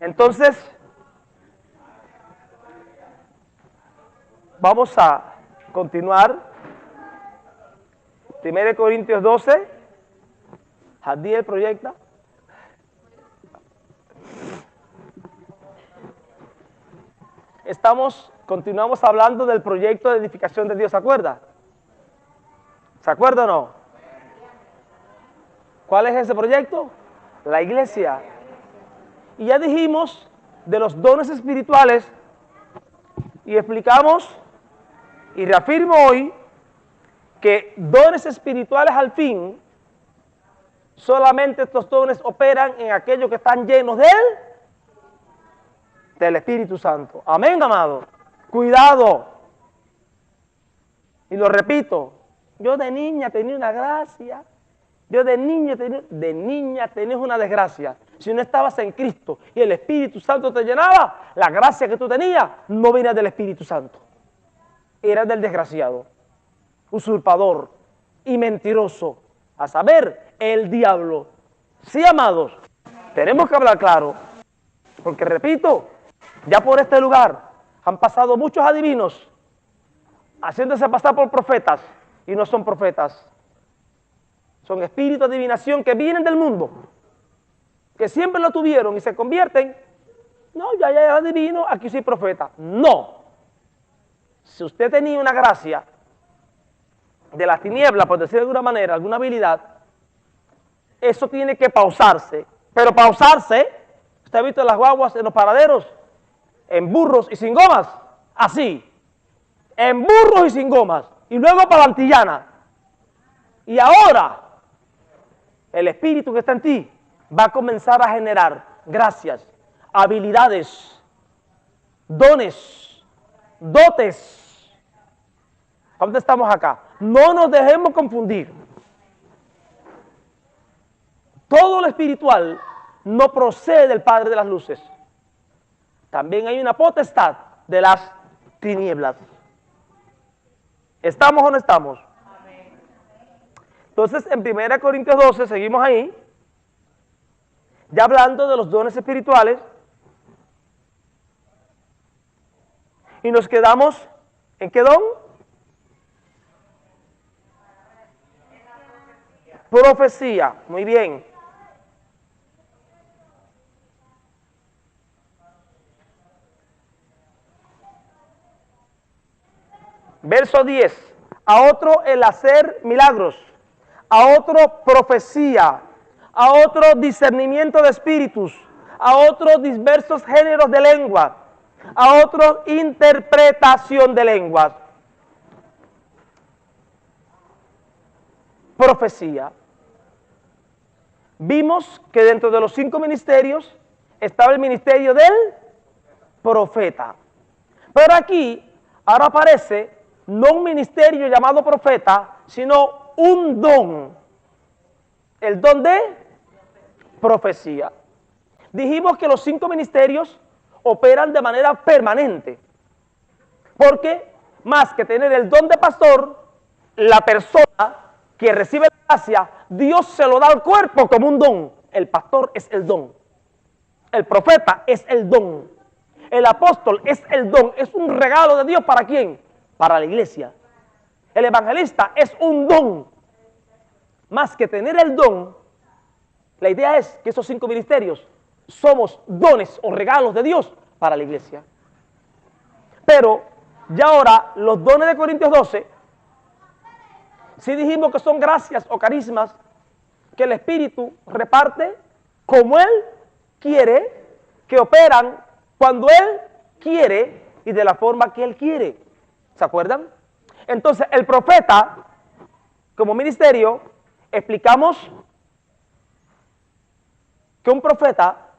Entonces, vamos a continuar. 1 Corintios 12. Jadiel proyecta. Continuamos hablando del proyecto de edificación de Dios, ¿se acuerda? ¿Se acuerda o no? ¿Cuál es ese proyecto? La iglesia. Y ya dijimos de los dones espirituales y explicamos y reafirmo hoy que dones espirituales al fin, solamente estos dones operan en aquellos que están llenos del Espíritu Santo. Amén, amado. Cuidado. Y lo repito, yo de niña tenía una gracia. Yo de niña tenía una desgracia. Si no estabas en Cristo y el Espíritu Santo te llenaba, la gracia que tú tenías no venía del Espíritu Santo. Era del desgraciado, usurpador y mentiroso. A saber, el diablo. Sí, amados, tenemos que hablar claro. Porque repito, ya por este lugar han pasado muchos adivinos haciéndose pasar por profetas y no son profetas. Son espíritus de adivinación que vienen del mundo, que siempre lo tuvieron y se convierten. No, ya era adivino, aquí soy profeta. No. Si usted tenía una gracia de las tinieblas, por decir de alguna manera, alguna habilidad, eso tiene que pausarse. Pero pausarse, usted ha visto las guaguas en los paraderos, en burros y sin gomas, así, en burros y sin gomas, y luego para la antillana. Y ahora, el espíritu que está en ti va a comenzar a generar gracias, habilidades, dones, dotes. ¿Dónde estamos acá? No nos dejemos confundir. Todo lo espiritual no procede del Padre de las luces. También hay una potestad de las tinieblas. ¿Estamos o no estamos? Entonces, en 1 Corintios 12, seguimos ahí, ya hablando de los dones espirituales, y nos quedamos, ¿en qué don? Profecía, muy bien. Verso 10, a otro el hacer milagros, a otro profecía, a otro discernimiento de espíritus, a otros diversos géneros de lengua, a otro interpretación de lenguas. Profecía. Vimos que dentro de los 5 ministerios estaba el ministerio del profeta. Pero aquí, ahora aparece no un ministerio llamado profeta, sino un don. El don de profecía. Dijimos que los 5 ministerios operan de manera permanente. Porque más que tener el don de pastor, la persona que recibe la gracia, Dios se lo da al cuerpo como un don. El pastor es el don. El profeta es el don. El apóstol es el don. Es un regalo de Dios, ¿para quién? Para la iglesia. El evangelista es un don. Más que tener el don, la idea es que esos 5 ministerios somos dones o regalos de Dios para la iglesia. Pero ya ahora los dones de Corintios 12, sí dijimos que son gracias o carismas que el Espíritu reparte como Él quiere, que operan cuando Él quiere y de la forma que Él quiere. ¿Se acuerdan? Entonces, el profeta, como ministerio, explicamos que un profeta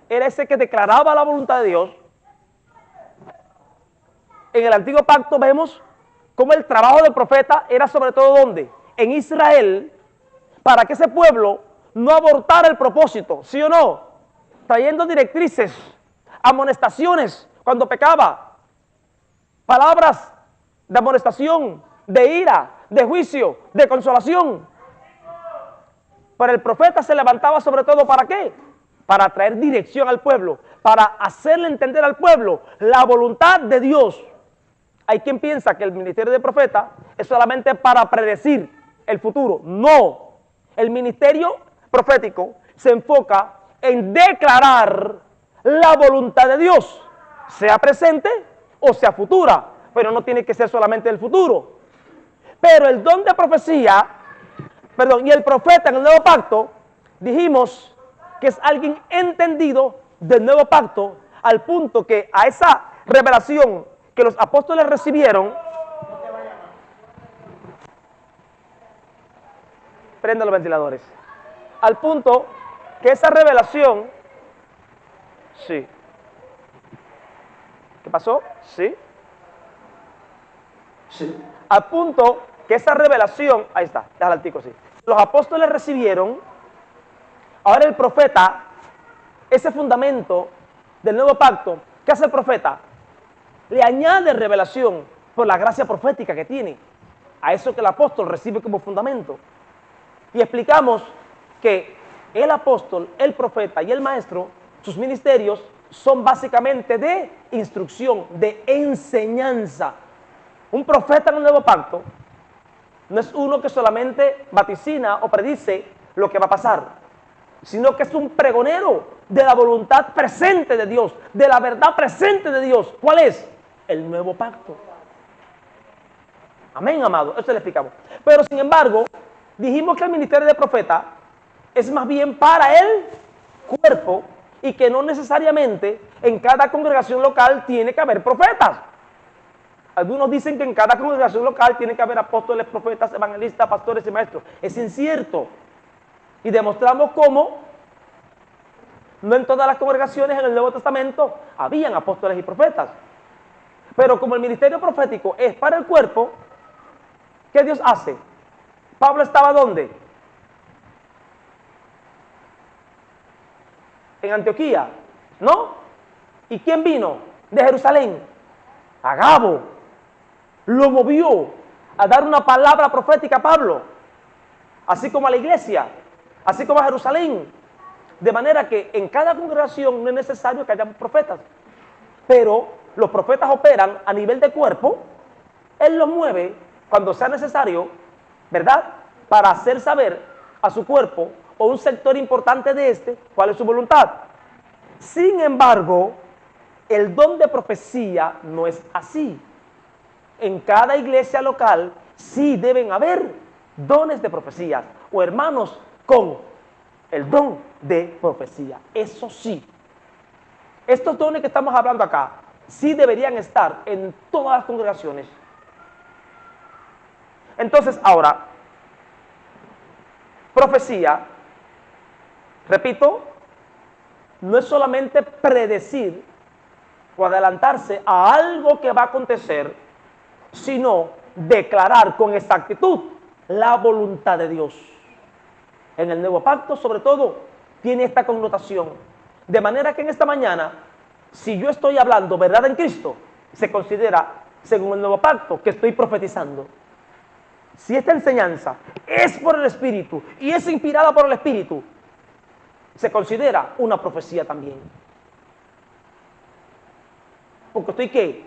era ese que declaraba la voluntad de Dios. En el antiguo pacto vemos cómo el trabajo del profeta era sobre todo ¿dónde? En Israel, para que ese pueblo no abortara el propósito, ¿sí o no? Trayendo directrices, amonestaciones cuando pecaba, palabras de amonestación, de ira, de juicio, de consolación. Pero el profeta se levantaba sobre todo ¿para qué? para traer dirección al pueblo, para hacerle entender al pueblo la voluntad de Dios. Hay quien piensa que el ministerio de profeta es solamente para predecir el futuro. No, el ministerio profético se enfoca en declarar la voluntad de Dios, sea presente o sea futura, pero no tiene que ser solamente el futuro. Pero el don de profecía, y el profeta en el nuevo pacto, dijimos que es alguien entendido del nuevo pacto, al punto que a esa revelación que los apóstoles recibieron, prenda los ventiladores, al punto que esa revelación, sí, ¿qué pasó? Sí, sí, al punto que esa revelación, ahí está, déjala al tico, sí, los apóstoles recibieron, ahora el profeta, ese fundamento del nuevo pacto, ¿qué hace el profeta? Le añade revelación por la gracia profética que tiene a eso que el apóstol recibe como fundamento. Y explicamos que el apóstol, el profeta y el maestro, sus ministerios son básicamente de instrucción, de enseñanza. Un profeta en el nuevo pacto no es uno que solamente vaticina o predice lo que va a pasar, sino que es un pregonero de la voluntad presente de Dios, de la verdad presente de Dios. ¿Cuál es? El nuevo pacto. Amén, amado. Eso le explicamos. Pero sin embargo, dijimos que el ministerio de profeta es más bien para el cuerpo y que no necesariamente en cada congregación local tiene que haber profetas. Algunos dicen que en cada congregación local tiene que haber apóstoles, profetas, evangelistas, pastores y maestros. Es incierto. Y demostramos cómo no en todas las congregaciones en el Nuevo Testamento habían apóstoles y profetas. Pero como el ministerio profético es para el cuerpo, ¿qué Dios hace? ¿Pablo estaba dónde? En Antioquía, ¿no? ¿Y quién vino de Jerusalén? Agabo. Lo movió a dar una palabra profética a Pablo, así como a la iglesia, así como a Jerusalén. De manera que en cada congregación no es necesario que haya profetas, pero los profetas operan a nivel de cuerpo. Él los mueve cuando sea necesario, ¿verdad? Para hacer saber a su cuerpo o un sector importante de este cuál es su voluntad. Sin embargo, el don de profecía no es así. En cada iglesia local sí deben haber dones de profecía o hermanos con el don de profecía. Eso sí, estos dones que estamos hablando acá sí deberían estar en todas las congregaciones. Entonces, ahora, profecía, repito, no es solamente predecir o adelantarse a algo que va a acontecer, sino declarar con exactitud la voluntad de Dios. En el nuevo pacto, sobre todo, tiene esta connotación. De manera que en esta mañana, si yo estoy hablando verdad en Cristo, se considera, según el nuevo pacto, que estoy profetizando. Si esta enseñanza es por el Espíritu y es inspirada por el Espíritu, se considera una profecía también. Porque estoy ¿qué?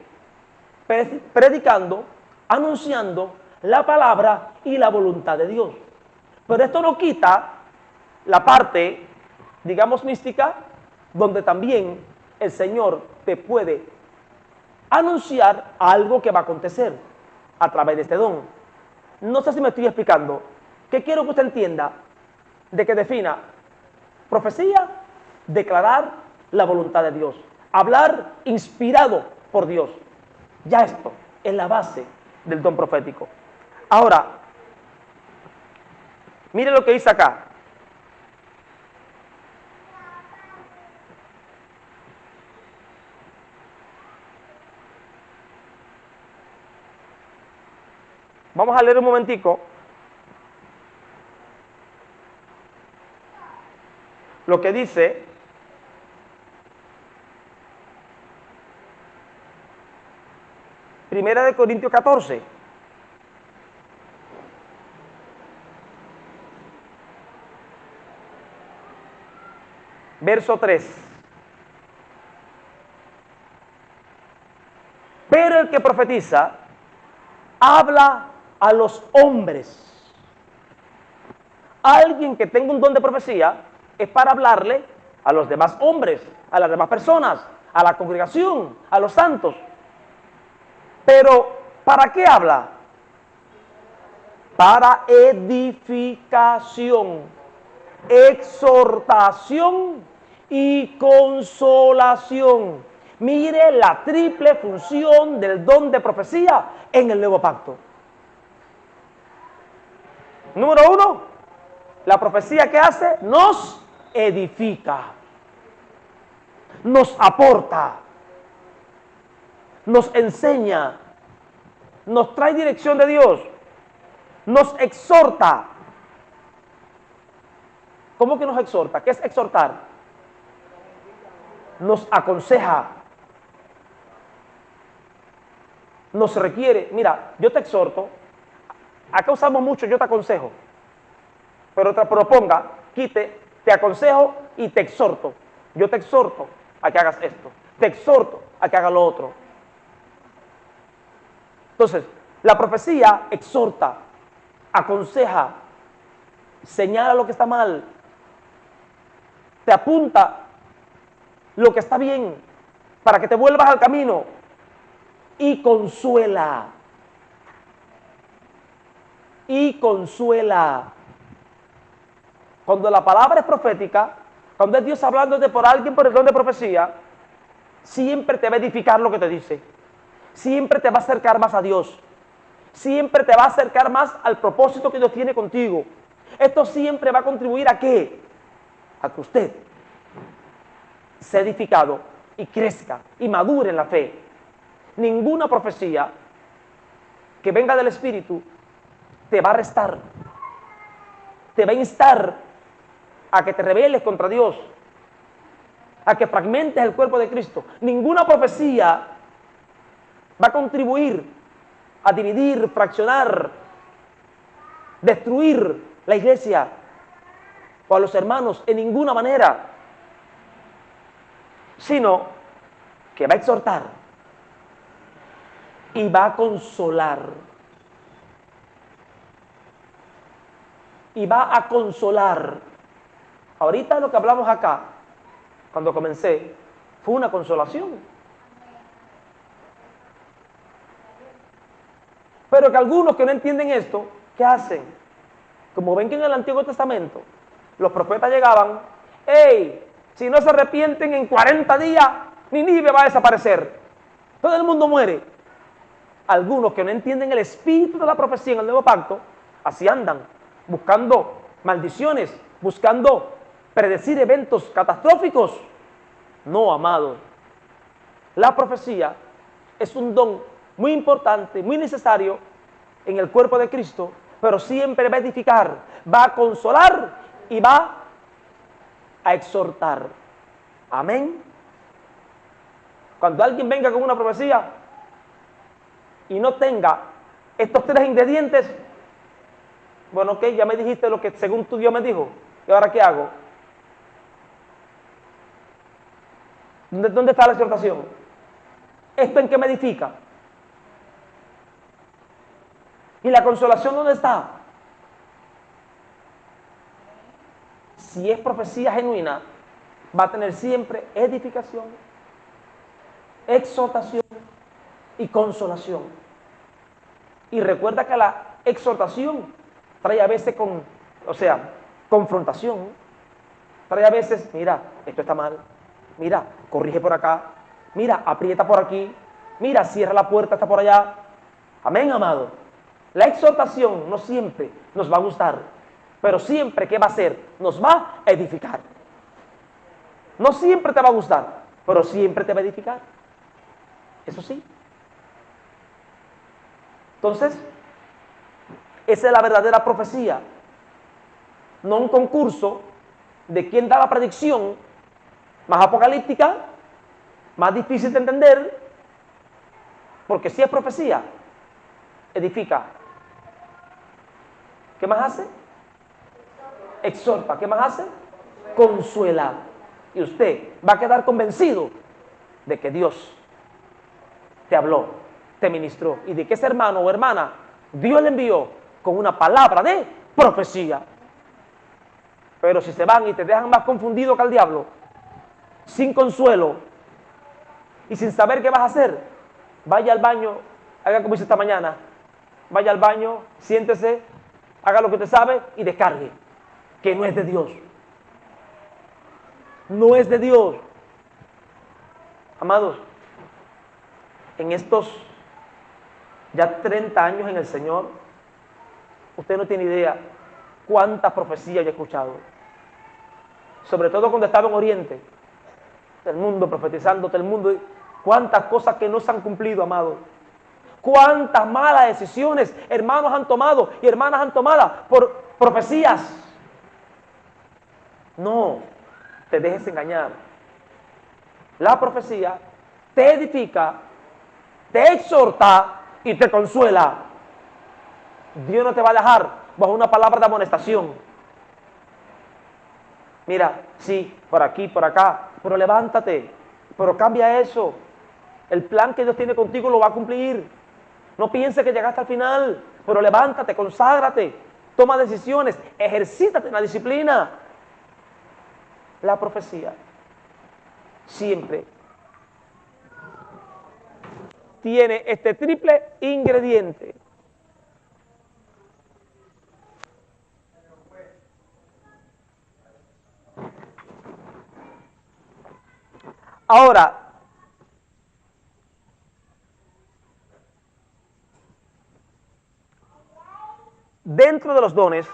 Predicando, anunciando la palabra y la voluntad de Dios. Pero esto no quita la parte, digamos, mística, donde también el Señor te puede anunciar algo que va a acontecer a través de este don. No sé si me estoy explicando. ¿Qué quiero que usted entienda? De que defina profecía, declarar la voluntad de Dios, hablar inspirado por Dios. Ya esto es la base del don profético. Ahora, mire lo que dice acá. Vamos a leer un momentico lo que dice Primera de Corintios 14. verso 3. Pero el que profetiza habla a los hombres. Alguien que tenga un don de profecía es para hablarle a los demás hombres, a las demás personas, a la congregación, a los santos. Pero, ¿para qué habla? Para edificación, exhortación y consolación. Mire la triple función del don de profecía en el nuevo pacto. Número 1, la profecía que hace nos edifica, nos aporta, nos enseña, nos trae dirección de Dios, nos exhorta. ¿Cómo que nos exhorta? ¿Qué es exhortar? Nos aconseja, nos requiere. Mira, yo te exhorto, acá usamos mucho yo te aconsejo, pero te proponga, quite, te aconsejo y te exhorto. Yo te exhorto a que hagas esto, te exhorto a que hagas lo otro. Entonces, la profecía exhorta, aconseja, señala lo que está mal, te apunta lo que está bien para que te vuelvas al camino y consuela. Y consuela. Cuando la palabra es profética, cuando es Dios hablándote por alguien por el don de profecía, siempre te va a edificar lo que te dice. Siempre te va a acercar más a Dios. Siempre te va a acercar más al propósito que Dios tiene contigo. Esto siempre va a contribuir ¿a qué? A que usted sea edificado y crezca y madure en la fe. Ninguna profecía que venga del Espíritu te va a restar, te va a instar a que te rebeles contra Dios, a que fragmentes el cuerpo de Cristo. Ninguna profecía va a contribuir a dividir, fraccionar, destruir la iglesia o a los hermanos en ninguna manera, sino que va a exhortar y va a consolar. Y va a consolar. Ahorita lo que hablamos acá, cuando comencé, fue una consolación. Pero que algunos que no entienden esto, ¿qué hacen? Como ven que en el Antiguo Testamento los profetas llegaban, ¡hey! Si no se arrepienten en 40 días, Nínive va a desaparecer. Todo el mundo muere. Algunos que no entienden el espíritu de la profecía en el nuevo pacto, así andan, buscando maldiciones, buscando predecir eventos catastróficos. No, amado. La profecía es un don muy importante, muy necesario en el cuerpo de Cristo, pero siempre va a edificar, va a consolar y va a exhortar. Amén. Cuando alguien venga con una profecía y no tenga estos tres ingredientes, bueno, ok, ya me dijiste lo que según tu Dios me dijo, ¿y ahora qué hago? ¿Dónde está la exhortación? ¿Esto en qué me edifica? ¿Y la consolación dónde está? Si es profecía genuina, va a tener siempre edificación, exhortación y consolación. Y recuerda que la exhortación trae a veces confrontación. Trae a veces, mira, esto está mal. Mira, corrige por acá. Mira, aprieta por aquí. Mira, cierra la puerta, está por allá. Amén, amado. La exhortación no siempre nos va a gustar, pero siempre, ¿qué va a hacer? Nos va a edificar. No siempre te va a gustar, pero siempre te va a edificar. Eso sí. Entonces, esa es la verdadera profecía. No un concurso de quién da la predicción más apocalíptica, más difícil de entender, porque si es profecía, edifica. ¿Qué más hace? Exhorta. ¿Qué más hace? Consuela. y usted va a quedar convencido de que Dios te habló, te ministró y de que ese hermano o hermana Dios le envió con una palabra de profecía. Pero si se van y te dejan más confundido que al diablo, sin consuelo y sin saber qué vas a hacer, vaya al baño, haga como hice esta mañana, vaya al baño, siéntese, haga lo que usted sabe y descargue, que no es de Dios. No es de Dios. Amados, en estos ya 30 años en el Señor, usted no tiene idea cuántas profecías yo he escuchado. Sobre todo cuando estaba en Oriente, el mundo profetizando, el mundo, cuántas cosas que no se han cumplido, amados. Cuántas malas decisiones hermanos han tomado y hermanas han tomado por profecías. No te dejes engañar. La profecía te edifica, te exhorta y te consuela. Dios no te va a dejar bajo una palabra de amonestación. Mira, sí, por aquí, por acá, pero levántate, pero cambia eso. El plan que Dios tiene contigo lo va a cumplir. No pienses que llegaste al final, pero levántate, conságrate, toma decisiones, ejercítate en la disciplina. La profecía siempre tiene este triple ingrediente. Ahora, dentro de los dones,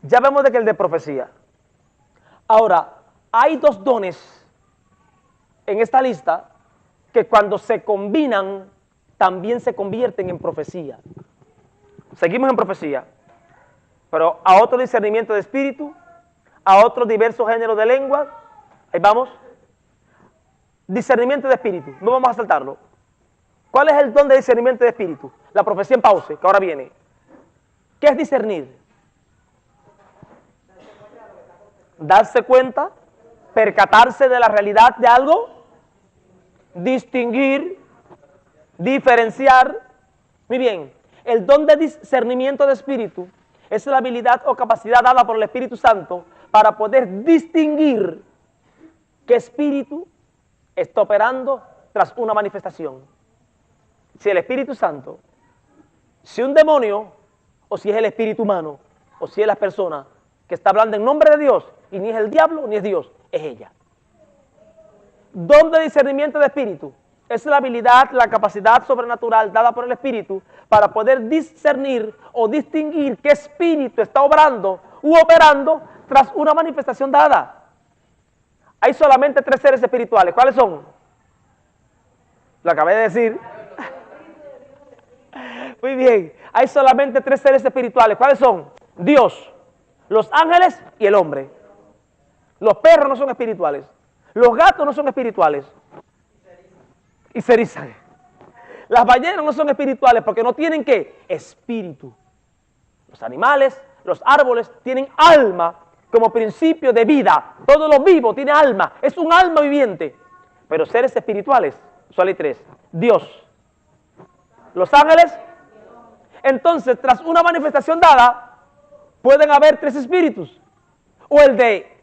ya vemos de que el de profecía. Ahora, hay dos dones en esta lista que cuando se combinan también se convierten en profecía. Seguimos en profecía, pero a otro discernimiento de espíritu, a otros diversos géneros de lengua. Ahí vamos. Discernimiento de espíritu, no vamos a saltarlo. ¿Cuál es el don de discernimiento de espíritu? La profecía en pausa, que ahora viene. ¿Qué es discernir? Darse cuenta, percatarse de la realidad de algo, distinguir, diferenciar. Muy bien, el don de discernimiento de espíritu es la habilidad o capacidad dada por el Espíritu Santo para poder distinguir qué espíritu está operando tras una manifestación. Si el Espíritu Santo, si un demonio, o si es el espíritu humano, o si es la persona que está hablando en nombre de Dios, y ni es el diablo ni es Dios, es ella. Don de discernimiento de espíritu es la habilidad, la capacidad sobrenatural dada por el Espíritu para poder discernir o distinguir qué espíritu está obrando u operando tras una manifestación dada. Hay solamente 3 seres espirituales. ¿Cuáles son? Lo acabé de decir. Muy bien. Hay solamente 3 seres espirituales. ¿Cuáles son? Dios, los ángeles y el hombre. Los perros no son espirituales. Los gatos no son espirituales. Y se erizan. Las ballenas no son espirituales porque no tienen ¿qué? Espíritu. Los animales, los árboles tienen alma como principio de vida. Todo lo vivo tiene alma. Es un alma viviente. Pero seres espirituales solo hay 3. Dios, los ángeles. Entonces, tras una manifestación dada, pueden haber 3 espíritus. O el de,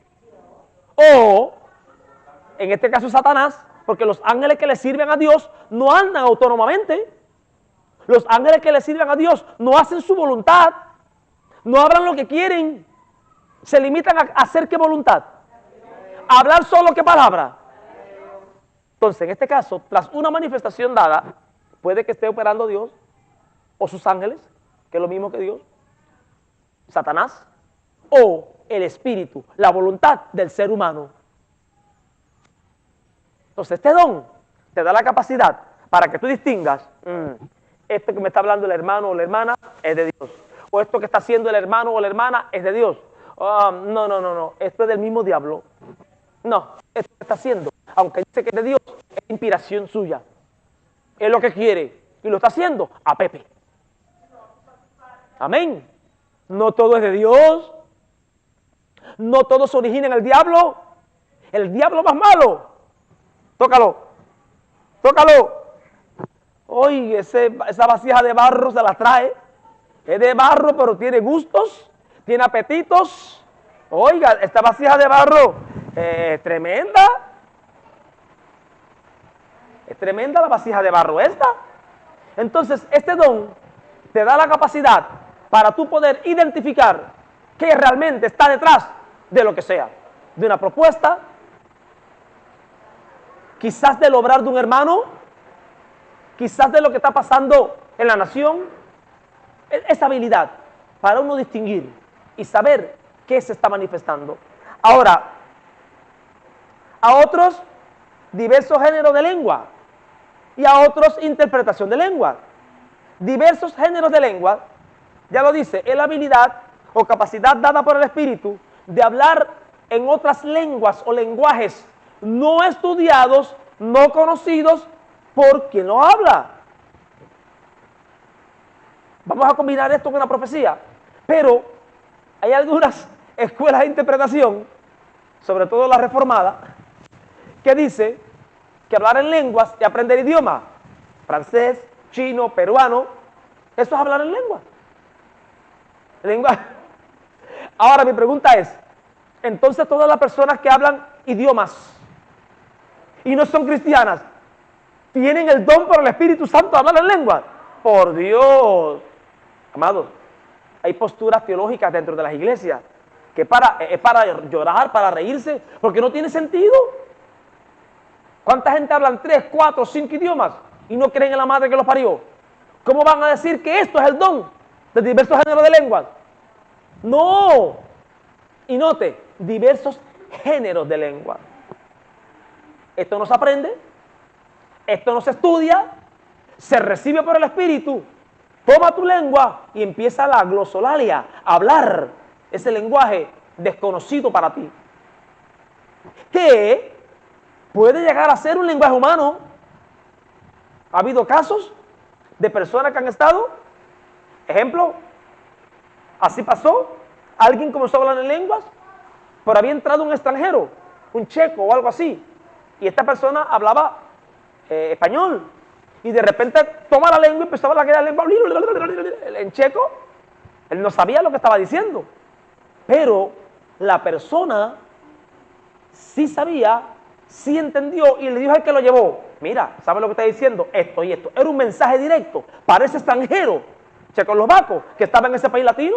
o, en este caso Satanás, porque los ángeles que le sirven a Dios no andan autónomamente. Los ángeles que le sirven a Dios no hacen su voluntad, no hablan lo que quieren, se limitan a hacer qué voluntad, a hablar solo qué palabra. Entonces, en este caso, tras una manifestación dada, puede que esté operando Dios o sus ángeles, que es lo mismo que Dios, Satanás, o el espíritu, la voluntad del ser humano. Entonces, este don te da la capacidad para que tú distingas, esto que me está hablando el hermano o la hermana es de Dios, o esto que está haciendo el hermano o la hermana es de Dios. No, esto es del mismo diablo. No, esto que está haciendo, aunque dice que es de Dios, es inspiración suya. Es lo que quiere y lo está haciendo a Pepe. Amén. No todo es de Dios. No todo se origina en el diablo. El diablo más malo. Tócalo. Tócalo. Oye, esa vasija de barro se la trae. Es de barro, pero tiene gustos, tiene apetitos. Oiga, esta vasija de barro es tremenda. Es tremenda la vasija de barro esta. Entonces, este don te da la capacidad para tú poder identificar qué realmente está detrás de lo que sea. De una propuesta, quizás del obrar de un hermano, quizás de lo que está pasando en la nación. Esa habilidad para uno distinguir y saber qué se está manifestando. Ahora, a otros diversos géneros de lengua y a otros interpretación de lengua. Diversos géneros de lengua, ya lo dice, es la habilidad o capacidad dada por el Espíritu de hablar en otras lenguas o lenguajes no estudiados, no conocidos por quien lo habla. Vamos a combinar esto con una profecía, pero hay algunas escuelas de interpretación, sobre todo la reformada, que dice que hablar en lenguas y aprender idioma, francés, chino, peruano, eso es hablar en lengua. Ahora mi pregunta es, entonces todas las personas que hablan idiomas y no son cristianas, ¿tienen el don por el Espíritu Santo de hablar en lengua? Por Dios. Amados, hay posturas teológicas dentro de las iglesias que es para llorar, para reírse, porque no tiene sentido. ¿Cuánta gente hablan 3, 4, 5 idiomas y no creen en la madre que los parió? ¿Cómo van a decir que esto es el don de diversos géneros de lenguas? No. Y note, diversos géneros de lengua. Esto no se aprende, esto no se estudia, se recibe por el Espíritu. Toma tu lengua y empieza la glosolalia, a hablar ese lenguaje desconocido para ti, que puede llegar a ser un lenguaje humano. Ha habido casos de personas que han estado, ejemplo, así pasó, alguien comenzó a hablar en lenguas, pero había entrado un extranjero, un checo o algo así, y esta persona hablaba español, y de repente toma la lengua y empezaba a hablar la lengua en checo. Él no sabía lo que estaba diciendo, pero la persona sí sabía, sí entendió y le dijo al que lo llevó, mira, ¿sabes lo que está diciendo? Esto y esto. Era un mensaje directo para ese extranjero checoslovaco que estaba en ese país latino.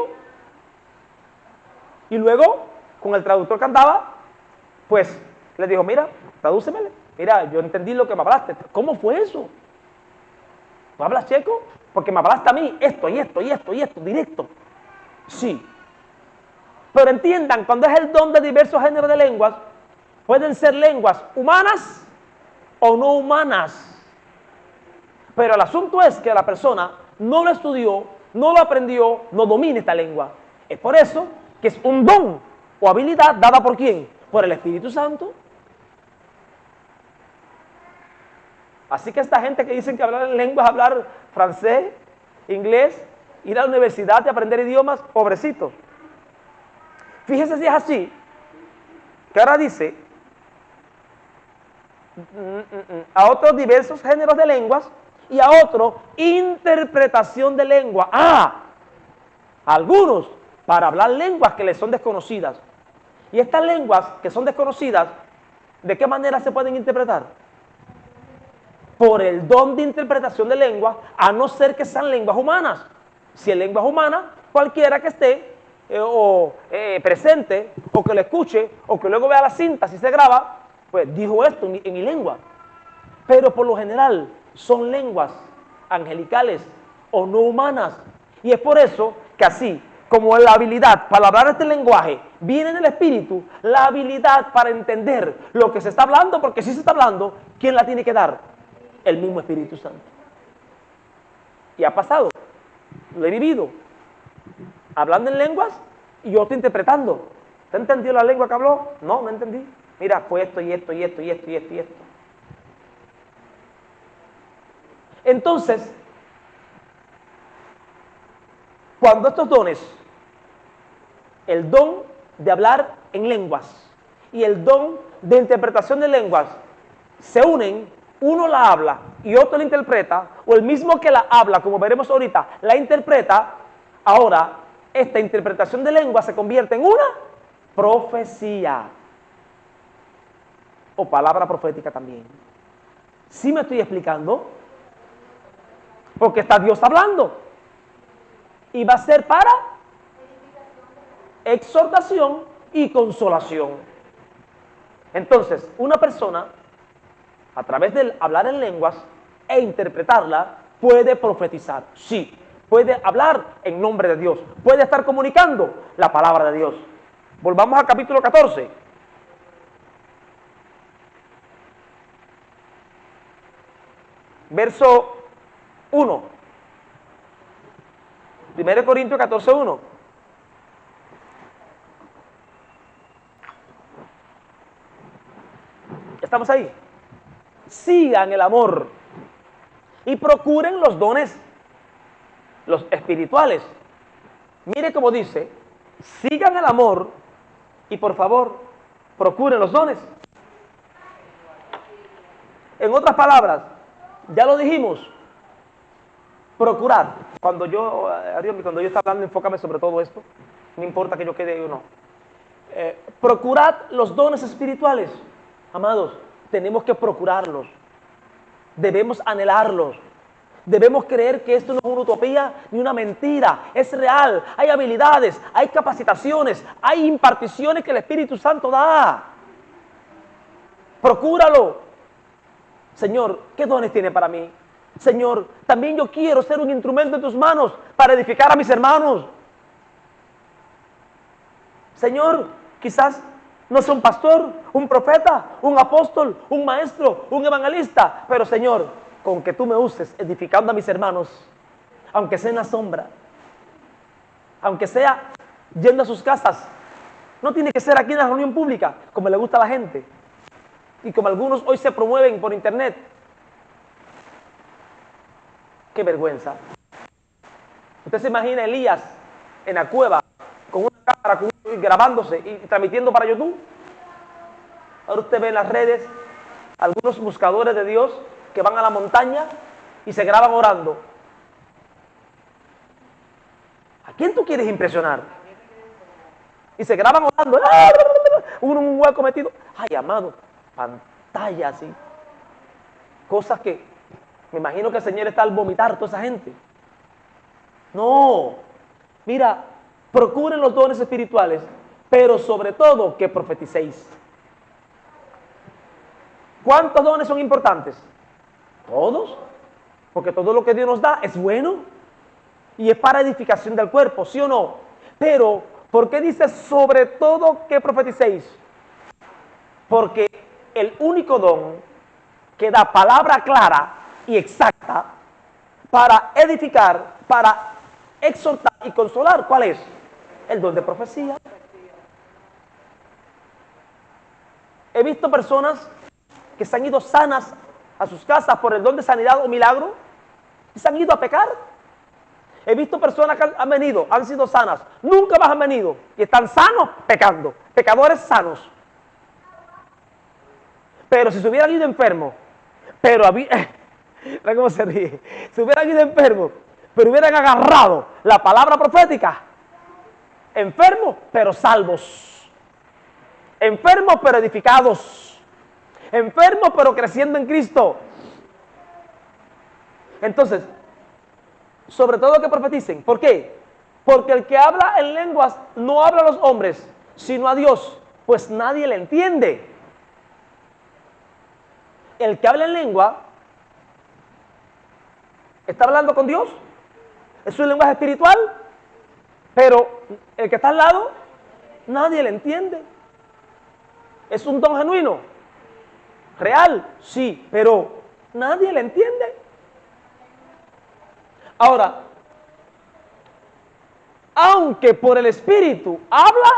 Y luego, con el traductor que andaba, pues le dijo, mira, tradúcemele. Mira, yo entendí lo que me hablaste. ¿Cómo fue eso? ¿Tú hablas checo? Porque me hablaste a mí esto y esto y esto y esto, directo. Sí. Pero entiendan, cuando es el don de diversos géneros de lenguas, pueden ser lenguas humanas o no humanas. Pero el asunto es que la persona no lo estudió, no lo aprendió, no domina esta lengua. Es por eso que es un don o habilidad dada por ¿quién? Por el Espíritu Santo. Así que esta gente que dicen que hablar en lenguas, hablar francés, inglés, ir a la universidad y aprender idiomas, pobrecito. Fíjese si es así, que ahora dice a otros diversos géneros de lenguas y a otro interpretación de lengua. Algunos para hablar lenguas que les son desconocidas. Y estas lenguas que son desconocidas, ¿de qué manera se pueden interpretar? Por el don de interpretación de lengua, a no ser que sean lenguas humanas. Si es lenguas humanas, cualquiera que esté presente, o que lo escuche, o que luego vea la cinta, si se graba, pues dijo esto en mi lengua. Pero por lo general son lenguas angelicales o no humanas. Y es por eso que así como la habilidad para hablar este lenguaje viene del Espíritu, la habilidad para entender lo que se está hablando, porque si se está hablando, ¿quién la tiene que dar? El mismo Espíritu Santo. Y ha pasado, lo he vivido, hablando en lenguas y yo estoy interpretando. ¿Usted entendió la lengua que habló? No, no entendí. Mira, fue esto y esto y esto y esto y esto y esto. Entonces, cuando estos dones el don de hablar en lenguas y el don de interpretación de lenguas se unen, uno la habla y otro la interpreta, o el mismo que la habla, como veremos ahorita, la interpreta, ahora esta interpretación de lengua se convierte en una profecía o palabra profética también. ¿Sí me estoy explicando? Porque está Dios hablando y va a ser para exhortación y consolación. Entonces, una persona, a través del hablar en lenguas e interpretarla, puede profetizar. Sí, puede hablar en nombre de Dios, puede estar comunicando la palabra de Dios. Volvamos al capítulo 14. Verso 1. 1 Corintios 14, 1. ¿Estamos ahí? Sigan el amor y procuren los dones, los espirituales. Mire cómo dice, sigan el amor y por favor, procuren los dones. En otras palabras, ya lo dijimos, procurar. Cuando yo esté hablando, enfócame sobre todo esto, no importa que yo quede ahí o no. Procurad los dones espirituales. Amados, tenemos que procurarlos, debemos anhelarlos, debemos creer que esto no es una utopía ni una mentira, es real, hay habilidades, hay capacitaciones, hay imparticiones que el Espíritu Santo da. Procúralo. Señor, ¿qué dones tiene para mí? Señor, también yo quiero ser un instrumento en tus manos para edificar a mis hermanos. Señor, quizás no soy un pastor, un profeta, un apóstol, un maestro, un evangelista, pero Señor, con que tú me uses edificando a mis hermanos, aunque sea en la sombra, aunque sea yendo a sus casas, no tiene que ser aquí en la reunión pública, como le gusta a la gente, y como algunos hoy se promueven por internet. ¡Qué vergüenza! Usted se imagina a Elías en la cueva, con una cámara, grabándose y transmitiendo para YouTube. Ahora usted ve en las redes algunos buscadores de Dios que van a la montaña y se graban orando. ¿A quién tú quieres impresionar? Y se graban orando. Uno en un hueco metido. Ay, amado, pantalla así. Cosas que me imagino que el Señor está al vomitar toda esa gente. No, mira, procuren los dones espirituales, pero sobre todo que profeticéis. ¿Cuántos dones son importantes? Todos, porque todo lo que Dios nos da es bueno y es para edificación del cuerpo, ¿sí o no? Pero, ¿por qué dice sobre todo que profeticéis? Porque el único don que da palabra clara y exacta para edificar, para exhortar y consolar, ¿cuál es? El don de profecía. He visto personas que se han ido sanas a sus casas por el don de sanidad o milagro y se han ido a pecar. He visto personas que han venido, han sido sanas, nunca más han venido y están sanos pecando, pecadores sanos. Pero si se hubieran ido enfermos, ¿ven cómo se ríe? Si hubieran ido enfermos, pero hubieran agarrado la palabra profética, enfermos pero salvos, enfermos pero edificados, enfermos pero creciendo en Cristo. Entonces, sobre todo que profeticen. ¿Por qué? Porque el que habla en lenguas no habla a los hombres, sino a Dios, pues nadie le entiende. El que habla en lengua está hablando con Dios, es un lenguaje espiritual, pero el que está al lado, nadie le entiende. ¿Es un don genuino? ¿Real? Sí, pero nadie le entiende. Ahora, aunque por el Espíritu habla,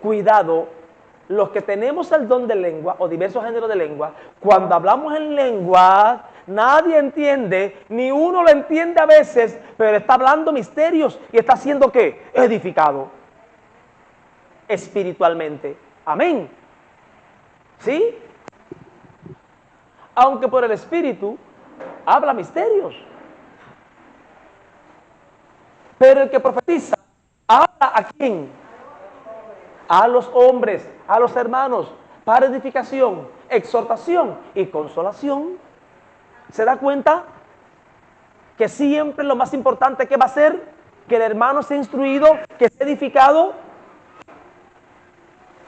cuidado, los que tenemos el don de lengua o diversos géneros de lengua, cuando hablamos en lengua, nadie entiende, ni uno lo entiende a veces, pero está hablando misterios y está siendo ¿qué? Edificado. espiritualmente. Amén. ¿Sí? Aunque por el Espíritu habla misterios. Pero el que profetiza, ¿habla a quién? A los hombres, a los hermanos, para edificación, exhortación y consolación. ¿Se da cuenta? Que siempre lo más importante que va a ser que el hermano sea instruido, que sea edificado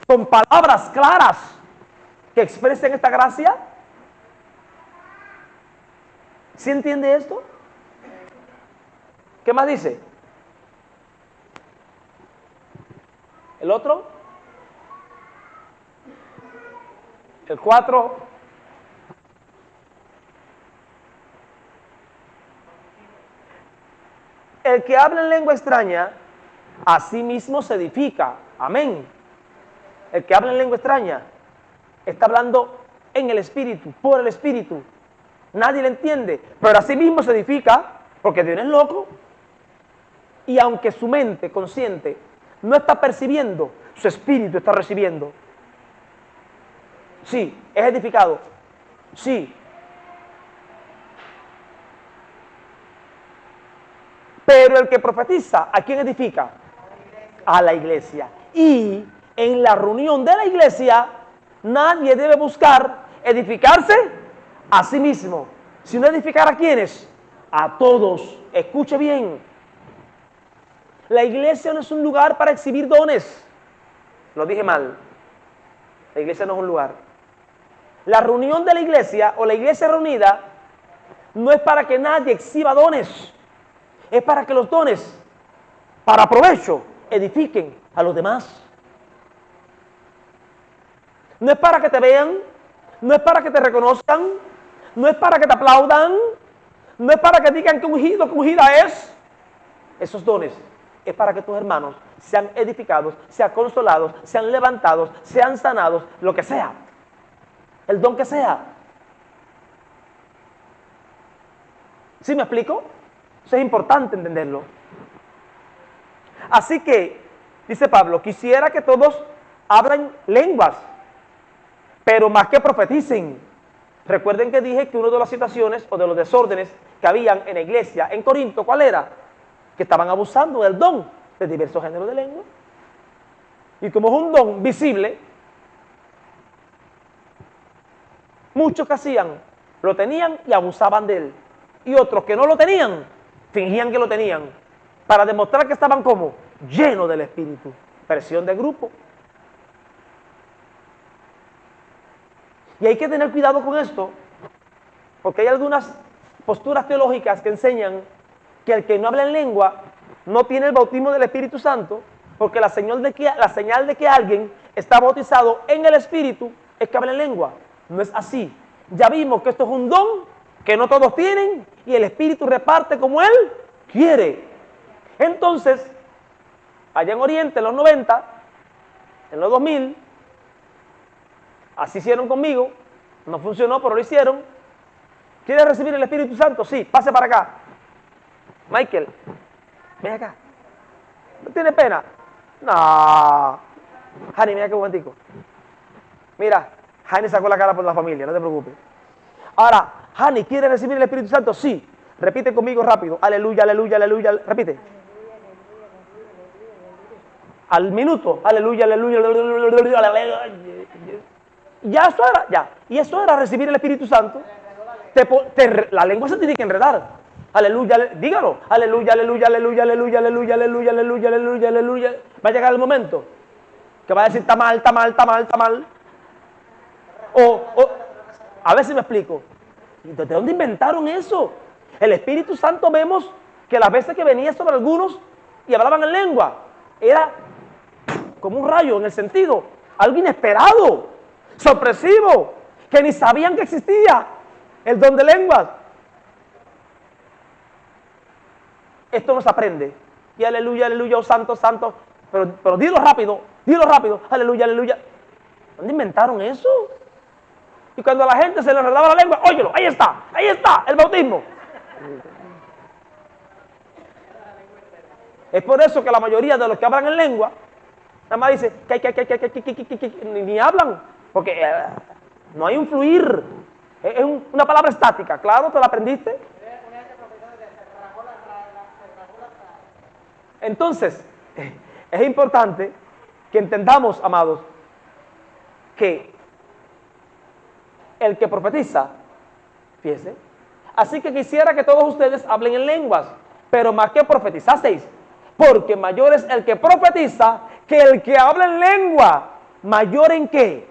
con palabras claras que expresen esta gracia. ¿Sí entiende esto? ¿Qué más dice? ¿El otro? El 4. El que habla en lengua extraña, a sí mismo se edifica. Amén. El que habla en lengua extraña está hablando en el Espíritu, por el Espíritu. Nadie le entiende, pero a sí mismo se edifica, porque Dios no es loco. Y aunque su mente consciente no está percibiendo, su espíritu está recibiendo. Sí, es edificado. Sí. Pero el que profetiza, ¿a quién edifica? A la iglesia. Y en la reunión de la iglesia, nadie debe buscar edificarse a sí mismo, sino edificar a quiénes? A todos. Escuche bien. La iglesia no es un lugar para exhibir dones. Lo dije mal. La iglesia no es un lugar. La reunión de la iglesia o la iglesia reunida no es para que nadie exhiba dones. Es para que los dones, para provecho, edifiquen a los demás. No es para que te vean, no es para que te reconozcan, no es para que te aplaudan, no es para que digan que ungido, que ungida es. Esos dones es para que tus hermanos sean edificados, sean consolados, sean levantados, sean sanados, lo que sea. El don que sea. ¿Sí me explico? Eso es importante entenderlo. Así que, dice Pablo, quisiera que todos hablen lenguas, pero más que profeticen. Recuerden que dije que una de las situaciones o de los desórdenes que habían en la iglesia en Corinto, ¿cuál era? Que estaban abusando del don de diversos géneros de lengua. Y como es un don visible, muchos que hacían, lo tenían y abusaban de él. Y otros que no lo tenían, fingían que lo tenían, para demostrar que estaban como llenos del Espíritu. Presión de grupo. Y hay que tener cuidado con esto, porque hay algunas posturas teológicas que enseñan que el que no habla en lengua no tiene el bautismo del Espíritu Santo, porque la señal de que alguien está bautizado en el Espíritu es que habla en lengua. No es así. Ya vimos que esto es un don que no todos tienen y el Espíritu reparte como Él quiere. Entonces, allá en Oriente, en los 90, en los 2000, así hicieron conmigo, no funcionó, pero lo hicieron. ¿Quieres recibir el Espíritu Santo? Sí, pase para acá. Michael, ven acá. ¿No tiene pena? No. Hani, mira qué momentico. Mira, Hani sacó la cara por la familia, no te preocupes. Ahora, Hani, ¿quiere recibir el Espíritu Santo? Sí. Repite conmigo rápido. Aleluya, aleluya, aleluya. Repite. Al minuto. Aleluya, aleluya, aleluya, aleluya. Ya eso era, ya. Y eso era recibir el Espíritu Santo. La lengua se tiene que enredar. Aleluya, dígalo. Aleluya, aleluya, aleluya, aleluya, aleluya, aleluya, aleluya, aleluya, aleluya. Va a llegar el momento que va a decir, está mal, está mal, está mal, está mal. A ver si me explico. ¿De dónde inventaron eso? El Espíritu Santo vemos que las veces que venía sobre algunos y hablaban en lengua, era como un rayo en el sentido, algo inesperado, sorpresivo, que ni sabían que existía el don de lenguas. Esto no se aprende. Y aleluya, aleluya, oh santo, santo. Pero dilo rápido, aleluya, aleluya. ¿Dónde inventaron eso? Y cuando a la gente se le enredaba la lengua, óyelo, ahí está, el bautismo. Es por eso que la mayoría de los que hablan en lengua Nada más dice, ni hablan, porque no hay un fluir. Es una palabra estática, claro, ¿te la aprendiste? Entonces, es importante que entendamos, amados, que el que profetiza, fíjense, así que quisiera que todos ustedes hablen en lenguas, pero más que profetizaseis, porque mayor es el que profetiza que el que habla en lengua. ¿Mayor en qué?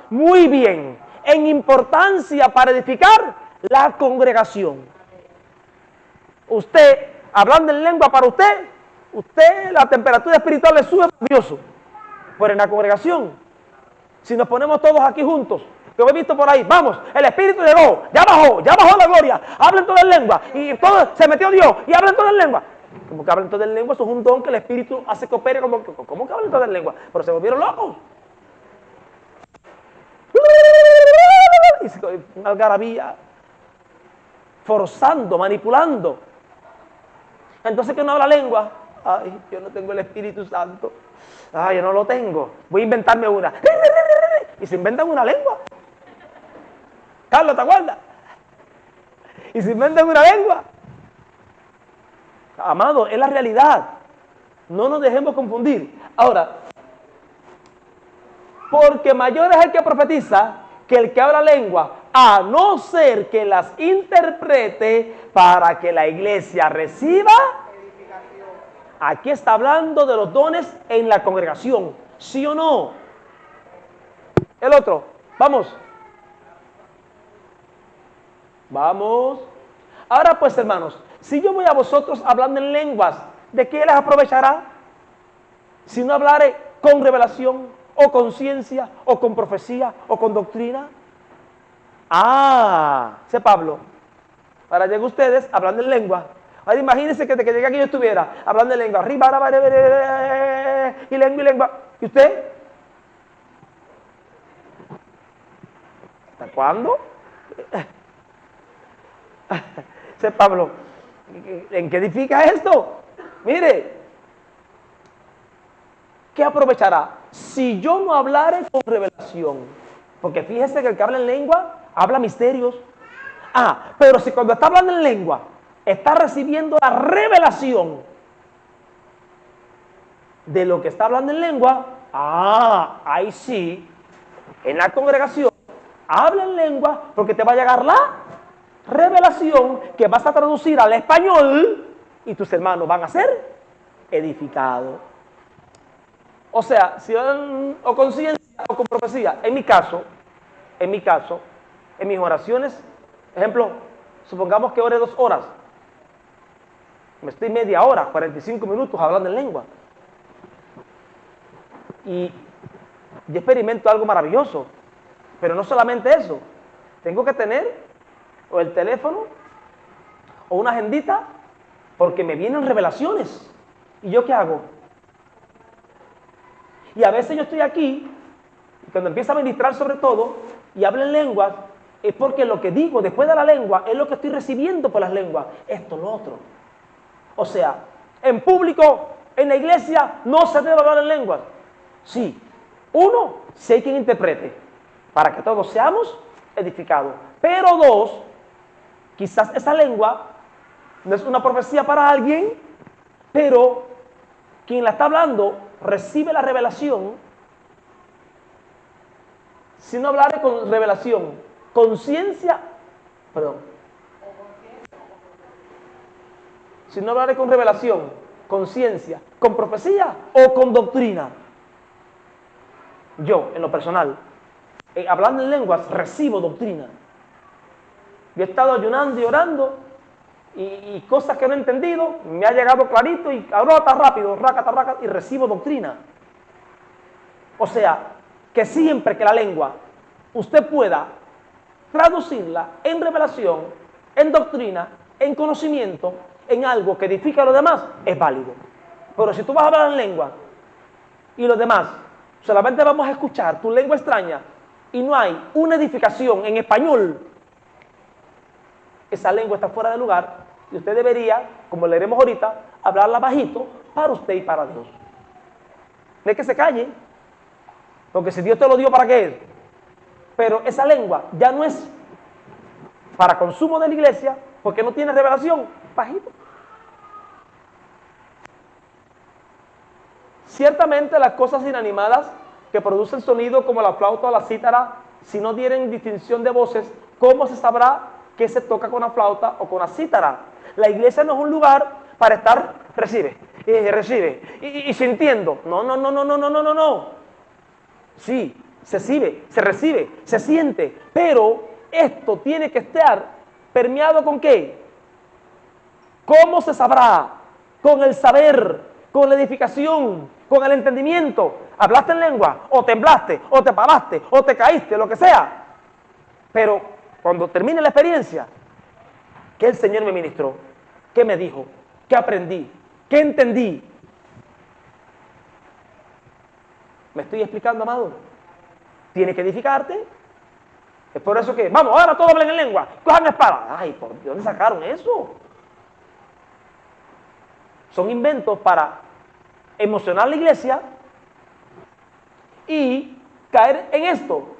Muy bien, en importancia para edificar la congregación. Usted, hablando en lengua para usted, la temperatura espiritual le sube nervioso. Pero en la congregación, si nos ponemos todos aquí juntos, que he visto por ahí, vamos, el Espíritu llegó, ya bajó la gloria, hablen todas en lengua, y todo, se metió Dios, y hablen todas en lengua. Como que hablen todas en lengua, eso es un don que el Espíritu hace que opere, como que hablen todas en lengua, pero se volvieron locos. Y una algarabía, forzando, manipulando. Entonces, que no habla lengua, ay, yo no tengo el Espíritu Santo, ay, yo no lo tengo, voy a inventarme una. Y se inventan una lengua. Carlos, ¿te acuerdas? Y se inventan una lengua. Amado, es la realidad. No nos dejemos confundir. Ahora, porque mayor es el que profetiza que el que habla lengua, a no ser que las interprete para que la iglesia reciba. Aquí está hablando de los dones en la congregación, ¿sí o no? El otro, vamos. Vamos. Ahora pues, hermanos, si yo voy a vosotros hablando en lenguas, ¿de qué les aprovechará? Si no hablare con revelación, o con ciencia, o con profecía, o con doctrina. Dice Pablo, ahora llegan ustedes hablando en lengua. Ahora imagínense que de que llegue aquí yo estuviera hablando en lengua, y lengua. ¿Y usted? ¿Hasta cuándo? Dice Pablo, ¿en qué edifica esto? Mire, ¿qué aprovechará? Si yo no hablare con revelación, porque fíjese que el que habla en lengua, habla misterios. Pero si cuando está hablando en lengua, está recibiendo la revelación de lo que está hablando en lengua, ahí sí, en la congregación, habla en lengua, porque te va a llegar la revelación que vas a traducir al español y tus hermanos van a ser edificados. O sea, si o con ciencia o con profecía. En mi caso, en mis oraciones, ejemplo, supongamos que ore 2 horas. Me estoy media hora, 45 minutos hablando en lengua. Y yo experimento algo maravilloso. Pero no solamente eso. Tengo que tener o el teléfono o una agendita porque me vienen revelaciones. ¿Y yo qué hago? Y a veces yo estoy aquí, y cuando empiezo a ministrar sobre todo, y hablo en lenguas, es porque lo que digo después de la lengua es lo que estoy recibiendo por las lenguas. Esto, lo otro. O sea, en público, en la iglesia, no se debe hablar en lenguas. Sí. 1, si hay quien interprete, para que todos seamos edificados. Pero 2, quizás esa lengua no es una profecía para alguien, pero quien la está hablando recibe la revelación. Si no hablaré con revelación, conciencia, si no hablaré con revelación, conciencia, con profecía o con doctrina. Yo, en lo personal, hablando en lenguas, recibo doctrina. Yo he estado ayunando y orando y cosas que no he entendido, me ha llegado clarito y ahora está rápido, raca, y recibo doctrina. O sea, que siempre que la lengua usted pueda traducirla en revelación, en doctrina, en conocimiento, en algo que edifica a los demás, es válido. Pero si tú vas a hablar en lengua y los demás solamente vamos a escuchar tu lengua extraña y no hay una edificación en español, esa lengua está fuera de lugar y usted debería, como leeremos ahorita, hablarla bajito para usted y para Dios. No es que se calle, porque si Dios te lo dio, ¿para qué es? Pero esa lengua ya no es para consumo de la iglesia, porque no tiene revelación, bajito. Ciertamente las cosas inanimadas que producen sonido como la flauta o la cítara, si no dieren distinción de voces, ¿cómo se sabrá que se toca con la flauta o con la cítara? La iglesia no es un lugar para estar, recibe y sintiendo. No, no, no, no, no, no, no, no, no. Sí, se recibe, se siente, pero esto tiene que estar permeado ¿con qué? ¿Cómo se sabrá? Con el saber, con la edificación, con el entendimiento. ¿Hablaste en lengua? ¿O temblaste? ¿O te paraste? ¿O te caíste? Lo que sea. Pero cuando termine la experiencia, ¿qué el Señor me ministró? ¿Qué me dijo? ¿Qué aprendí? ¿Qué entendí? ¿Me estoy explicando, amado? Tiene que edificarte. Es por eso que, vamos, ahora todos hablen en lengua. Cojan espada. Ay, ¿por dónde sacaron eso? Son inventos para emocionar a la iglesia y caer en esto.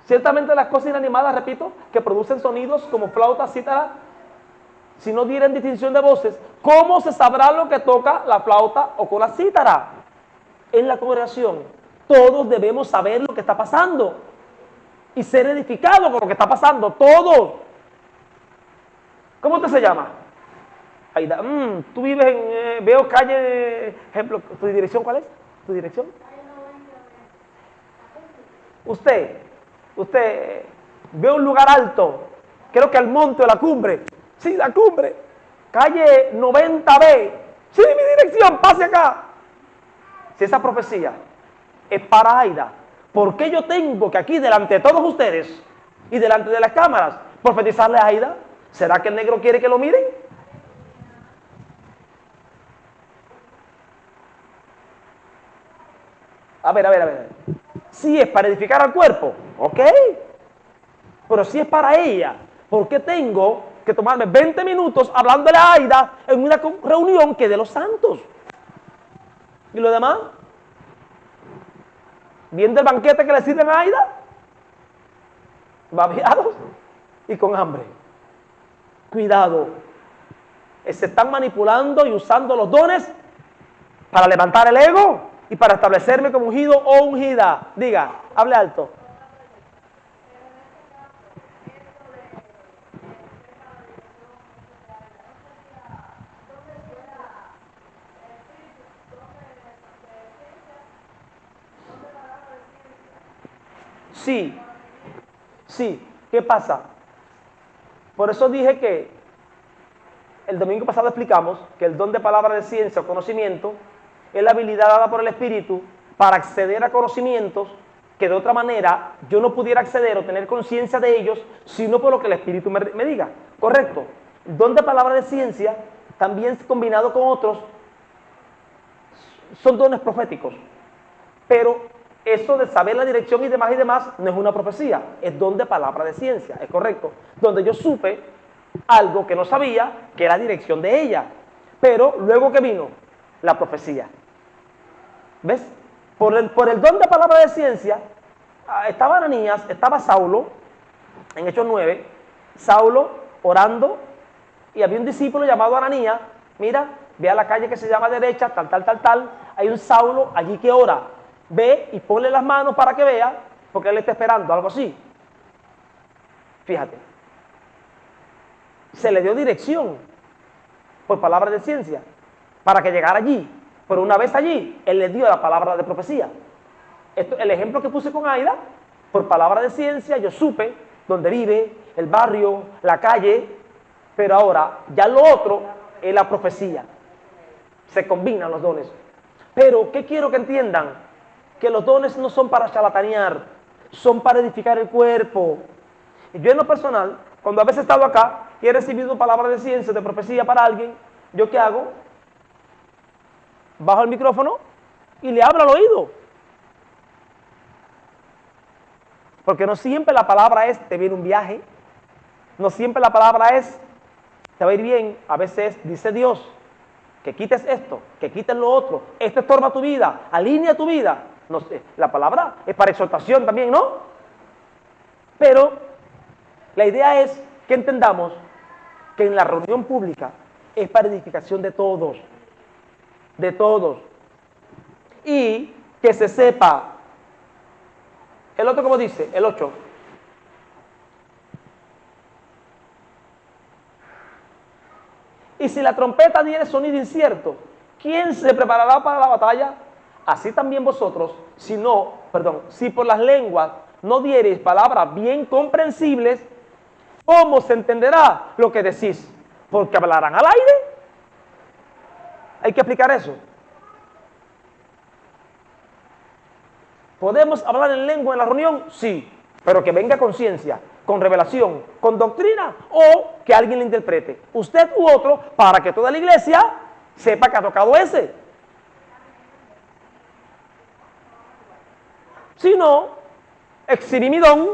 Ciertamente las cosas inanimadas, repito, que producen sonidos como flauta, cítara, si no dieran distinción de voces, ¿cómo se sabrá lo que toca la flauta o con la cítara? En la congregación, todos debemos saber lo que está pasando y ser edificados con lo que está pasando, todos. ¿Cómo usted se llama? Aida, tú vives en, veo calle, ejemplo, ¿tu dirección cuál es? ¿Tu dirección? Usted ve un lugar alto, creo que al monte o la cumbre. Sí, la cumbre. Calle 90B. Sí, mi dirección, pase acá. Si esa profecía es para Aida, ¿por qué yo tengo que aquí delante de todos ustedes y delante de las cámaras profetizarle a Aida? ¿Será que el negro quiere que lo miren? A ver. Si es para edificar al cuerpo, ok. Pero si es para ella, ¿por qué tengo que tomarme 20 minutos hablándole a Aida en una reunión que es de los santos? ¿Y lo demás? Viendo el banquete que le sirven a Aida, babeados y con hambre. Cuidado. Se están manipulando y usando los dones para levantar el ego y para establecerme como ungido o ungida. Diga, hable alto. Sí, ¿qué pasa? Por eso dije que el domingo pasado explicamos que el don de palabra de ciencia o conocimiento es la habilidad dada por el Espíritu para acceder a conocimientos que de otra manera yo no pudiera acceder o tener conciencia de ellos, sino por lo que el Espíritu me diga. Correcto. El don de palabra de ciencia, también combinado con otros, son dones proféticos. Pero eso de saber la dirección y demás, no es una profecía, es don de palabra de ciencia, es correcto. Donde yo supe algo que no sabía, que era la dirección de ella. Pero luego que vino la profecía. ¿Ves? Por el don de palabra de ciencia, estaba Ananías, estaba Saulo, en Hechos 9, Saulo orando, y había un discípulo llamado Ananías, mira, ve a la calle que se llama derecha, tal, hay un Saulo allí que ora, ve y ponle las manos para que vea, porque él está esperando, algo así. Fíjate, se le dio dirección por palabra de ciencia para que llegara allí, pero una vez allí, él le dio la palabra de profecía. El ejemplo que puse con Aida, por palabra de ciencia, yo supe dónde vive, el barrio, la calle, pero ahora ya lo otro es la profecía. Se combinan los dones. Pero, ¿qué quiero que entiendan? Que los dones no son para charlatanear, son para edificar el cuerpo. Y yo en lo personal, cuando a veces he estado acá y he recibido palabras de ciencia, de profecía para alguien, ¿yo qué hago? Bajo el micrófono y le hablo al oído. Porque no siempre la palabra es, te viene un viaje. No siempre la palabra es, te va a ir bien. A veces dice Dios. que quites esto, que quites lo otro, esto estorba tu vida, alinea tu vida. No sé, la palabra es para exhortación también, ¿no? Pero la idea es que entendamos que en la reunión pública es para edificación de todos, de todos. Y que se sepa. El otro, como dice, el 8. Y si la trompeta diere sonido incierto, ¿quién se preparará para la batalla? Así también vosotros, si por las lenguas no diereis palabras bien comprensibles, ¿cómo se entenderá lo que decís? ¿Porque hablarán al aire? Hay que explicar eso. ¿Podemos hablar en lengua en la reunión? Sí, pero que venga con ciencia, con revelación, con doctrina, o que alguien le interprete, usted u otro, para que toda la iglesia sepa que ha tocado ese. Si no, exhibí mi don,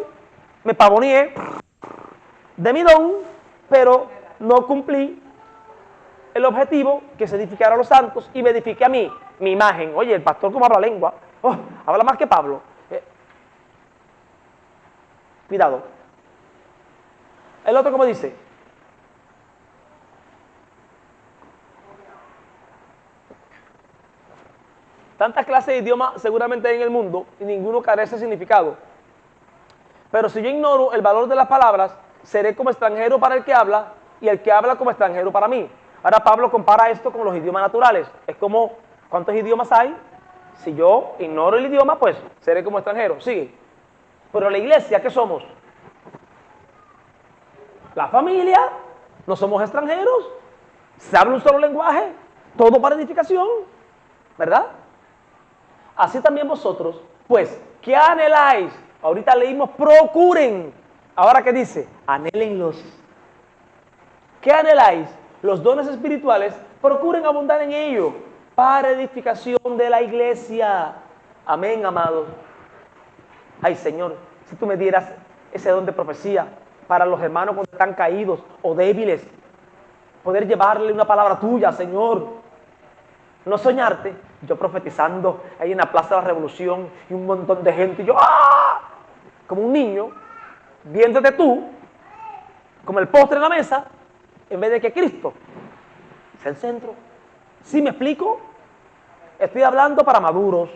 me pavoneé de mi don, pero no cumplí el objetivo, que se edificara a los santos, y me edifique a mí, mi imagen. Oye, el pastor cómo habla lengua, habla más que Pablo. Cuidado. El otro, como dice, tantas clases de idiomas seguramente hay en el mundo y ninguno carece de significado. Pero si yo ignoro el valor de las palabras, seré como extranjero para el que habla y el que habla como extranjero para mí. Ahora Pablo compara esto con los idiomas naturales. Es como, ¿cuántos idiomas hay? Si yo ignoro el idioma, pues seré como extranjero. Sigue. Pero la iglesia, ¿qué somos? La familia, no somos extranjeros. Se habla un solo lenguaje, todo para edificación, ¿verdad? Así también vosotros, pues, ¿qué anheláis? Ahorita leímos procuren. Ahora, ¿qué dice? Anhélenlos. ¿Qué anheláis? Los dones espirituales, procuren abundar en ello para edificación de la iglesia. Amén, amados. Ay, Señor, si tú me dieras ese don de profecía para los hermanos cuando están caídos o débiles, poder llevarle una palabra tuya, Señor. No soñarte, yo profetizando ahí en la Plaza de la Revolución y un montón de gente, y yo, ¡ah! Como un niño, viéndote tú, como el postre en la mesa, en vez de que Cristo sea el centro. ¿Sí me explico? Estoy hablando para maduros.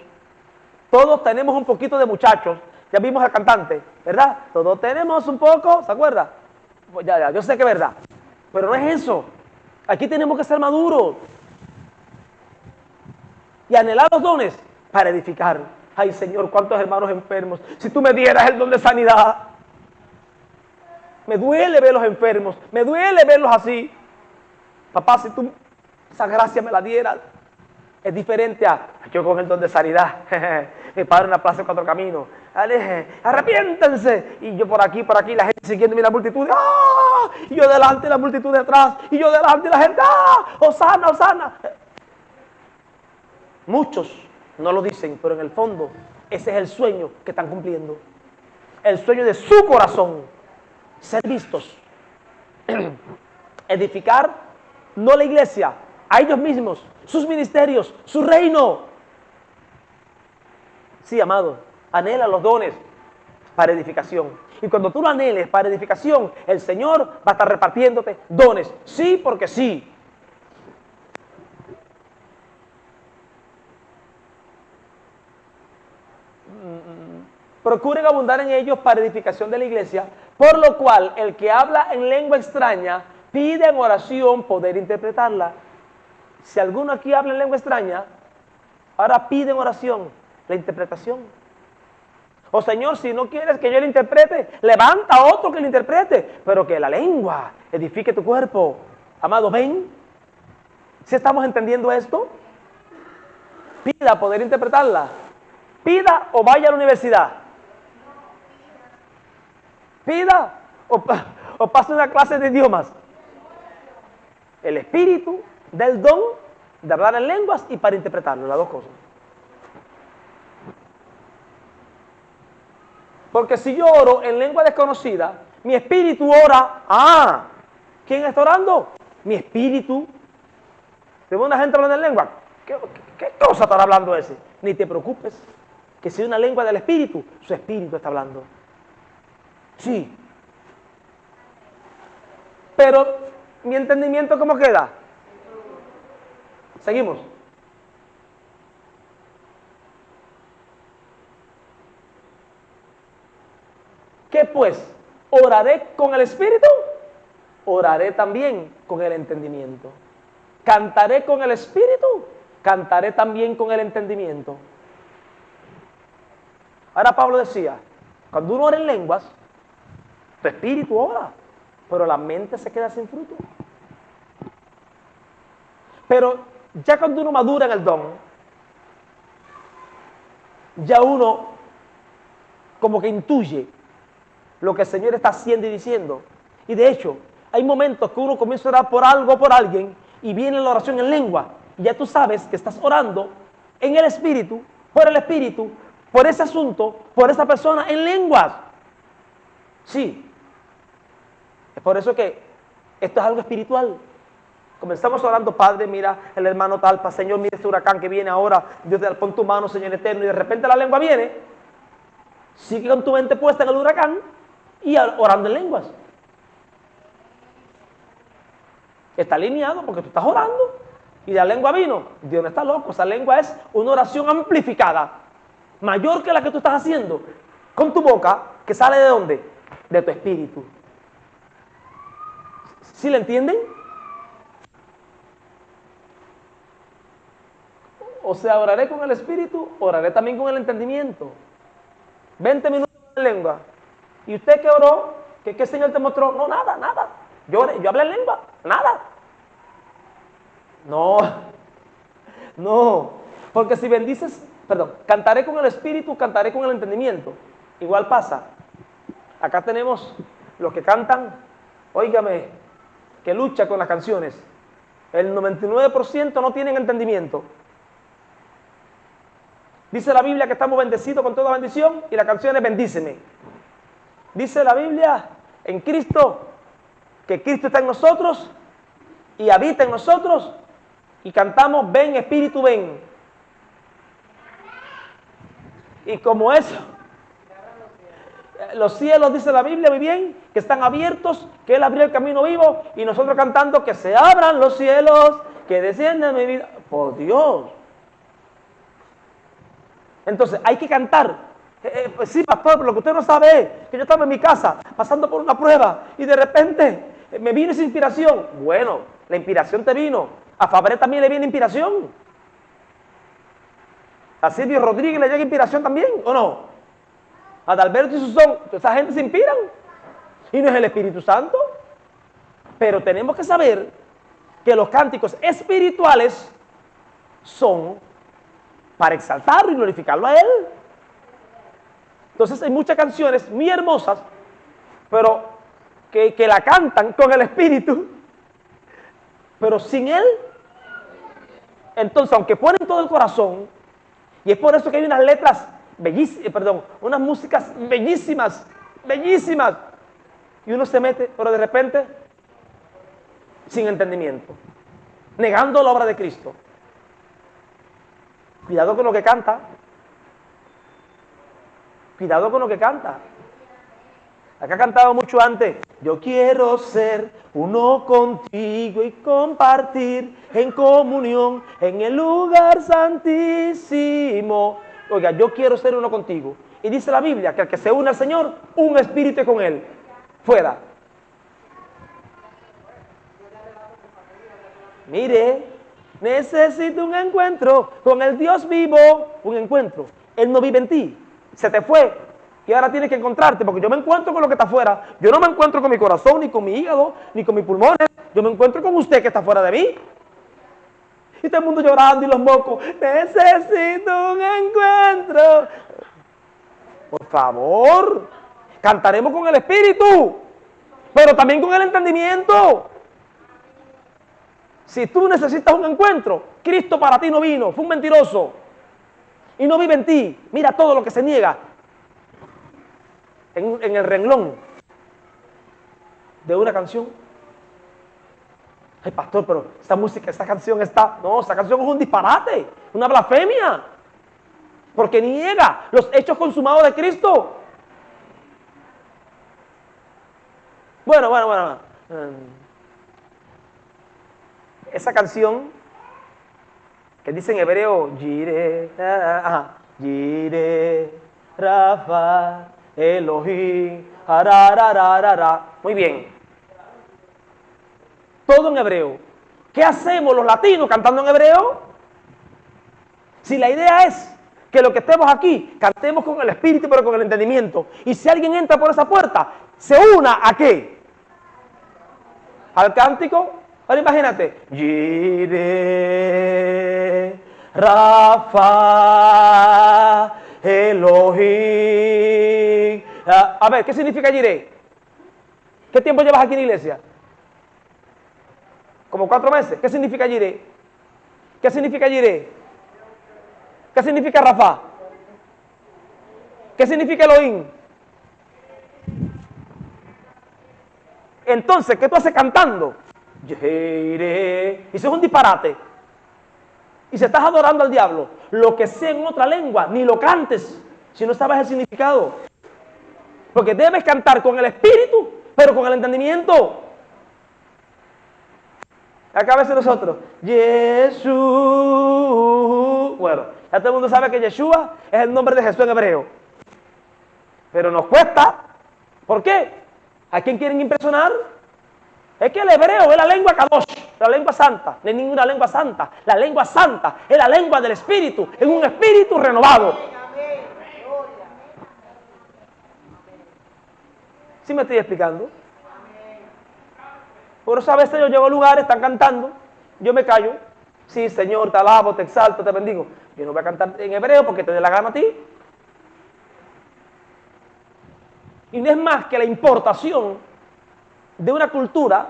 Todos tenemos un poquito de muchachos. Ya vimos al cantante, ¿verdad? Todos tenemos un poco, ¿se acuerda? Pues ya, yo sé que es verdad. Pero no es eso. Aquí tenemos que ser maduros. Y anhelar los dones para edificar. Ay, Señor, cuántos hermanos enfermos. Si tú me dieras el don de sanidad. Me duele ver los enfermos. Me duele verlos así. Papá, si tú esa gracia me la dieras. Es diferente a yo con el don de sanidad. Mi padre en la plaza de Cuatro Caminos. Arrepiéntense. Y yo por aquí, la gente siguiéndome, la multitud. ¡Ah! Y yo delante, la multitud detrás. Y yo delante, la gente. ¡Ah! ¡Hosana, hosana! Muchos no lo dicen, pero en el fondo ese es el sueño que están cumpliendo. El sueño de su corazón. Ser vistos. Edificar, no la iglesia, a ellos mismos, sus ministerios, su reino. Sí, amado, anhela los dones para edificación. Y cuando tú lo anheles para edificación, el Señor va a estar repartiéndote dones. Sí, porque sí. Procuren abundar en ellos para edificación de la iglesia, por lo cual el que habla en lengua extraña pide en oración poder interpretarla. Si alguno aquí habla en lengua extraña, ahora pide en oración la interpretación. O Señor, si no quieres que yo le interprete, levanta a otro que le interprete, pero que la lengua edifique tu cuerpo. Amado, ven. ¿Sí estamos entendiendo esto? Pida poder interpretarla. Pida o vaya a la universidad. Pida o pase una clase de idiomas. El espíritu del don de hablar en lenguas y para interpretarlo, las dos cosas. Porque si yo oro en lengua desconocida, mi espíritu ora. ¿Quién está orando? Mi espíritu. Te ve una gente hablando en lengua. ¿Qué cosa estará hablando ese? Ni te preocupes, que si es una lengua del Espíritu, su Espíritu está hablando. Sí. Pero, ¿mi entendimiento cómo queda? Seguimos. ¿Qué pues? ¿Oraré con el Espíritu? Oraré también con el entendimiento. ¿Cantaré con el Espíritu? Cantaré también con el entendimiento. Ahora Pablo decía, cuando uno ora en lenguas, tu espíritu ora, pero la mente se queda sin fruto. Pero ya cuando uno madura en el don, ya uno como que intuye lo que el Señor está haciendo y diciendo. Y de hecho, hay momentos que uno comienza a orar por algo o por alguien y viene la oración en lengua. Y ya tú sabes que estás orando en el Espíritu, por ese asunto, por esa persona en lenguas. Sí. Es por eso que esto es algo espiritual. Comenzamos orando, Padre, mira el hermano Talpa, Señor, mira este huracán que viene ahora, Dios te pon tu mano, Señor eterno, y de repente la lengua viene, sigue con tu mente puesta en el huracán y orando en lenguas. Está alineado porque tú estás orando y la lengua vino. Dios no está loco, esa lengua es una oración amplificada, mayor que la que tú estás haciendo con tu boca, que sale ¿de dónde? De tu espíritu. ¿Sí le entienden? O sea, oraré con el espíritu, oraré también con el entendimiento. 20 minutos en lengua. ¿Y usted qué oró? ¿Qué el Señor te mostró? No, nada, nada. Yo hablé en lengua, nada. No, no. Porque si bendices, cantaré con el espíritu, cantaré con el entendimiento. Igual pasa. Acá tenemos los que cantan, óigame, que lucha con las canciones. El 99% no tienen entendimiento. Dice la Biblia que estamos bendecidos con toda bendición y la canción es bendíceme. Dice la Biblia en Cristo que Cristo está en nosotros y habita en nosotros y cantamos ven Espíritu ven. Y como eso, los cielos, dice la Biblia muy bien, que están abiertos, que Él abrió el camino vivo y nosotros cantando que se abran los cielos, que descienda mi vida. Por Dios. Entonces, hay que cantar. Pues sí, pastor, pero lo que usted no sabe es que yo estaba en mi casa pasando por una prueba y de repente me vino esa inspiración. Bueno, la inspiración te vino. A Fabré también le viene inspiración. A Silvio Rodríguez le llega inspiración también, ¿o no? A Adalberto y Susón, esa gente se inspiran. Y no es el Espíritu Santo. Pero tenemos que saber que los cánticos espirituales son para exaltarlo y glorificarlo a Él. Entonces hay muchas canciones muy hermosas, pero que la cantan con el Espíritu, pero sin Él. Entonces, aunque ponen todo el corazón, y es por eso que hay unas letras bellísimas, unas músicas bellísimas, bellísimas, y uno se mete, pero de repente, sin entendimiento, negando la obra de Cristo. Cuidado con lo que canta. Cuidado con lo que canta. Acá cantaba mucho antes. Yo quiero ser uno contigo y compartir en comunión en el lugar santísimo. Oiga, yo quiero ser uno contigo. Y dice la Biblia que al que se une al Señor, un espíritu con Él. Fuera. Mire, necesito un encuentro con el Dios vivo. Un encuentro. Él no vive en ti. Se te fue. Y ahora tienes que encontrarte, porque yo me encuentro con lo que está afuera. Yo no me encuentro con mi corazón, ni con mi hígado, ni con mis pulmones. Yo me encuentro con usted que está fuera de mí. Y todo el mundo llorando y los mocos. Necesito un encuentro. Por favor, cantaremos con el espíritu, pero también con el entendimiento. Si tú necesitas un encuentro, Cristo para ti no vino, fue un mentiroso. Y no vive en ti. Mira todo lo que se niega en el renglón de una canción. Ay, pastor, pero esta música, esta canción está... No, esa canción es un disparate, una blasfemia. Porque niega los hechos consumados de Cristo. Bueno. Esa canción que dice en hebreo, Yire, Rafa, Elohim, ararararara. Muy bien. Todo en hebreo. ¿Qué hacemos los latinos cantando en hebreo? Si la idea es que lo que estemos aquí, cantemos con el espíritu, pero con el entendimiento. Y si alguien entra por esa puerta, se una ¿a qué? Al cántico. Ahora imagínate. Yire, Rafa, Elohim. A ver, ¿qué significa Yire? ¿Qué tiempo llevas aquí en la iglesia? ¿Como 4 meses? ¿Qué significa Yire? ¿Qué significa Yire? ¿Qué significa Rafa? ¿Qué significa Elohim? Entonces, ¿qué tú haces cantando? Yire. Y eso es un disparate. Y se estás adorando al diablo. Lo que sea en otra lengua, ni lo cantes, si no sabes el significado. Porque debes cantar con el espíritu, pero con el entendimiento. Acá a veces nosotros, Jesús. Bueno, ya todo el mundo sabe que Yeshua es el nombre de Jesús en hebreo. Pero nos cuesta. ¿Por qué? ¿A quién quieren impresionar? Es que el hebreo es la lengua kadosh, la lengua santa. No hay ninguna lengua santa. La lengua santa es la lengua del espíritu, es un espíritu renovado. ¿Sí me estoy explicando? Por eso a veces yo llego a lugares, están cantando, yo me callo. Sí, Señor, te alabo, te exalto, te bendigo. Yo no voy a cantar en hebreo porque te dé la gana a ti. Y no es más que la importación de una cultura.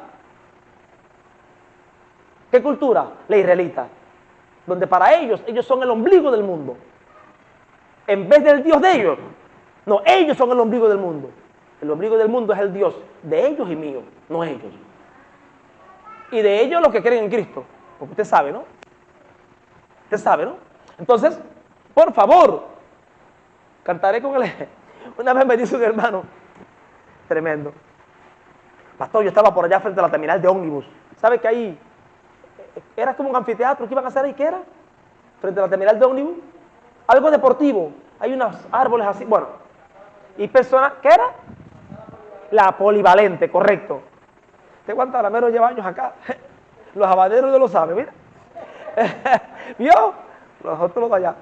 ¿Qué cultura? La israelita. Donde para ellos son el ombligo del mundo. En vez del Dios de ellos. No, ellos son el ombligo del mundo. El ombligo del mundo es el Dios de ellos y mío, no ellos. Y de ellos los que creen en Cristo. Porque usted sabe, ¿no? Usted sabe, ¿no? Entonces, por favor, cantaré con él. Una vez me dice un hermano, tremendo. Pastor, yo estaba por allá frente a la terminal de ómnibus. ¿Sabe que ahí era como un anfiteatro? ¿Qué iban a hacer ahí? ¿Qué era? Frente a la terminal de ómnibus. Algo deportivo. Hay unos árboles así. Bueno, y personas, ¿qué era? La polivalente, correcto. Este Guantanamero lleva años acá. Los habaneros no lo saben, mira. ¿Vio? Los otros de allá.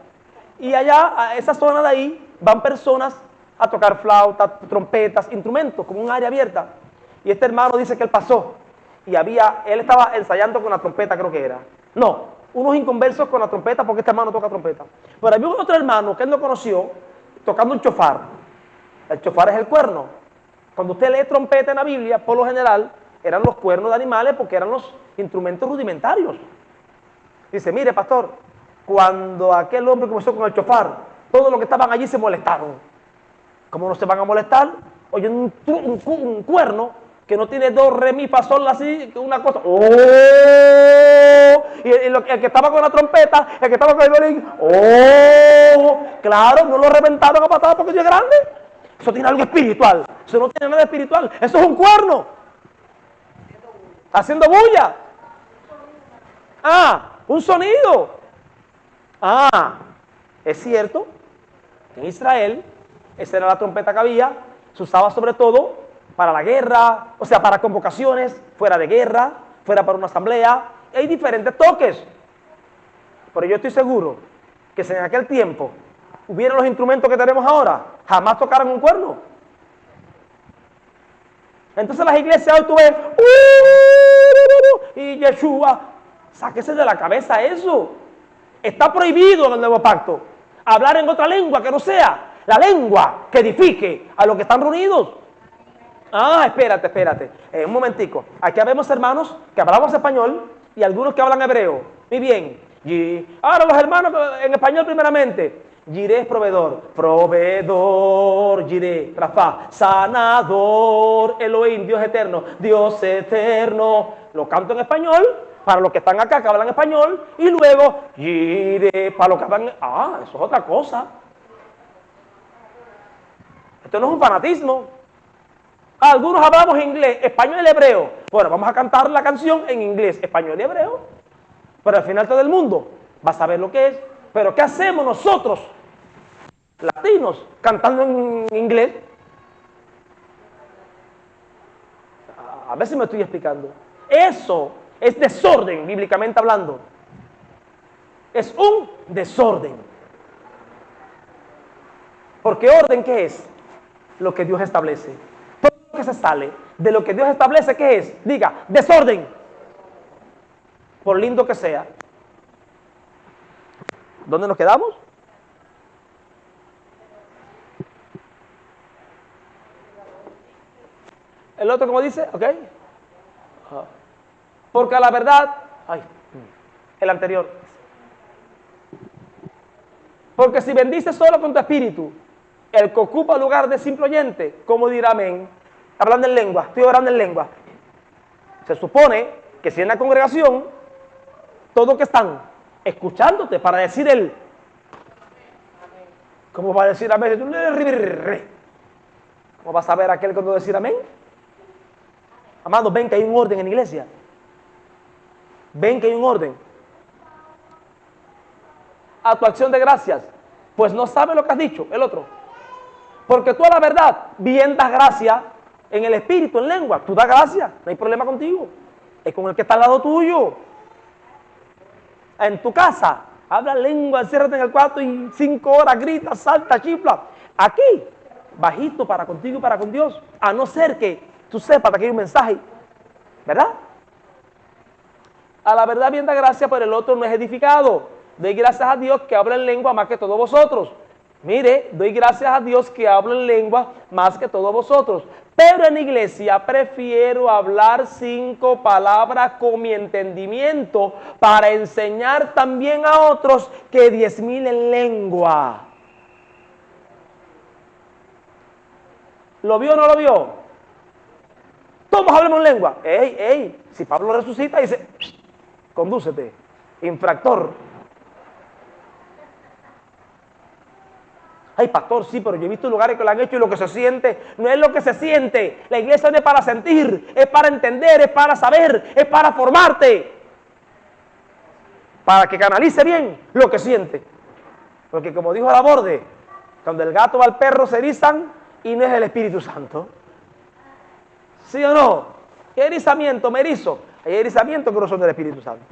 Y allá, a esa zona de ahí, van personas a tocar flautas, trompetas, instrumentos, como un área abierta. Y este hermano dice que él pasó. Y él estaba ensayando con la trompeta, creo que era. No, unos inconversos con la trompeta, porque este hermano toca trompeta. Pero había otro hermano que él no conoció, tocando un chofar. El chofar es el cuerno. Cuando usted lee trompeta en la Biblia, por lo general, eran los cuernos de animales porque eran los instrumentos rudimentarios. Dice, mire, pastor, cuando aquel hombre comenzó con el chofar, todos los que estaban allí se molestaron. ¿Cómo no se van a molestar? Oyen un cuerno que no tiene do, re, mi, fa, sol, así, una cosa. ¡Oh! Y el que estaba con la trompeta, el que estaba con el violín, ¡oh! Claro, no lo reventaron a patadas porque es grande. Eso tiene algo espiritual. Eso no tiene nada espiritual. Eso es un cuerno. Haciendo bulla. Ah, un sonido. Ah, es cierto que en Israel, esa era la trompeta que había, se usaba sobre todo para la guerra, o sea, para convocaciones, fuera de guerra, fuera para una asamblea. Hay diferentes toques. Pero yo estoy seguro que si en aquel tiempo hubieran los instrumentos que tenemos ahora, jamás tocaran un cuerno. Entonces las iglesias hoy tú ves, y Yeshua, sáquese de la cabeza eso. Está prohibido en el nuevo pacto hablar en otra lengua que no sea la lengua que edifique a los que están reunidos. Ah, espérate. Un momentico. Aquí habemos hermanos que hablamos español y algunos que hablan hebreo. Muy bien. Y ahora los hermanos en español primeramente. Jireh es proveedor. Proveedor, Jireh, Rafa. Sanador, Elohim, Dios eterno. Dios eterno. Lo canto en español para los que están acá que hablan español. Y luego, Jireh, para los que hablan... Ah, eso es otra cosa. Esto no es un fanatismo. Algunos hablamos inglés, español y hebreo. Bueno, vamos a cantar la canción en inglés, español y hebreo. Pero al final todo el mundo va a saber lo que es. Pero ¿qué hacemos nosotros, latinos, cantando en inglés? A ver si me estoy explicando. Eso es desorden, bíblicamente hablando. Es un desorden. Porque orden, ¿qué es? Lo que Dios establece. Todo lo que se sale de lo que Dios establece, ¿qué es? Diga, desorden. Por lindo que sea. ¿Dónde nos quedamos? El otro, ¿cómo dice? ¿Ok? Porque a la verdad... Ay, el anterior. Porque si bendices solo con tu espíritu, el que ocupa lugar de simple oyente, ¿cómo dirá amén? Hablando en lengua, estoy orando en lengua. Se supone que si en la congregación, todos que están escuchándote para decir el... ¿Cómo va a decir amén? ¿Cómo va a saber aquel cuando decir amén? Amados, ven que hay un orden en la iglesia. Ven que hay un orden. A tu acción de gracias, pues no sabe lo que has dicho, el otro. Porque tú a la verdad, bien das gracia en el espíritu, en lengua. Tú das gracia, no hay problema contigo. Es con el que está al lado tuyo. En tu casa, habla lengua, enciérrate en el cuarto y 5 horas, grita, salta, chifla. Aquí, bajito para contigo y para con Dios. A no ser que tú sepas que hay un mensaje, ¿verdad? A la verdad bien da gracia, pero el otro no es edificado. Doy gracias a Dios que habla en lengua más que todos vosotros. Mire, doy gracias a Dios que hablo en lengua más que todos vosotros. Pero en la iglesia prefiero hablar 5 palabras con mi entendimiento para enseñar también a otros que 10,000 en lengua. ¿Lo vio o no lo vio? Todos hablamos en lengua. ¡Ey, ey! Si Pablo resucita, dice, condúcete, infractor. Ay, pastor, sí, pero yo he visto lugares que lo han hecho y lo que se siente no es lo que se siente. La iglesia no es para sentir, es para entender, es para saber, es para formarte. Para que canalice bien lo que siente. Porque como dijo Laborde, cuando el gato va al perro se erizan y no es el Espíritu Santo. ¿Sí o no? ¿Qué erizamiento? Me erizo. Hay erizamientos que no son del Espíritu Santo.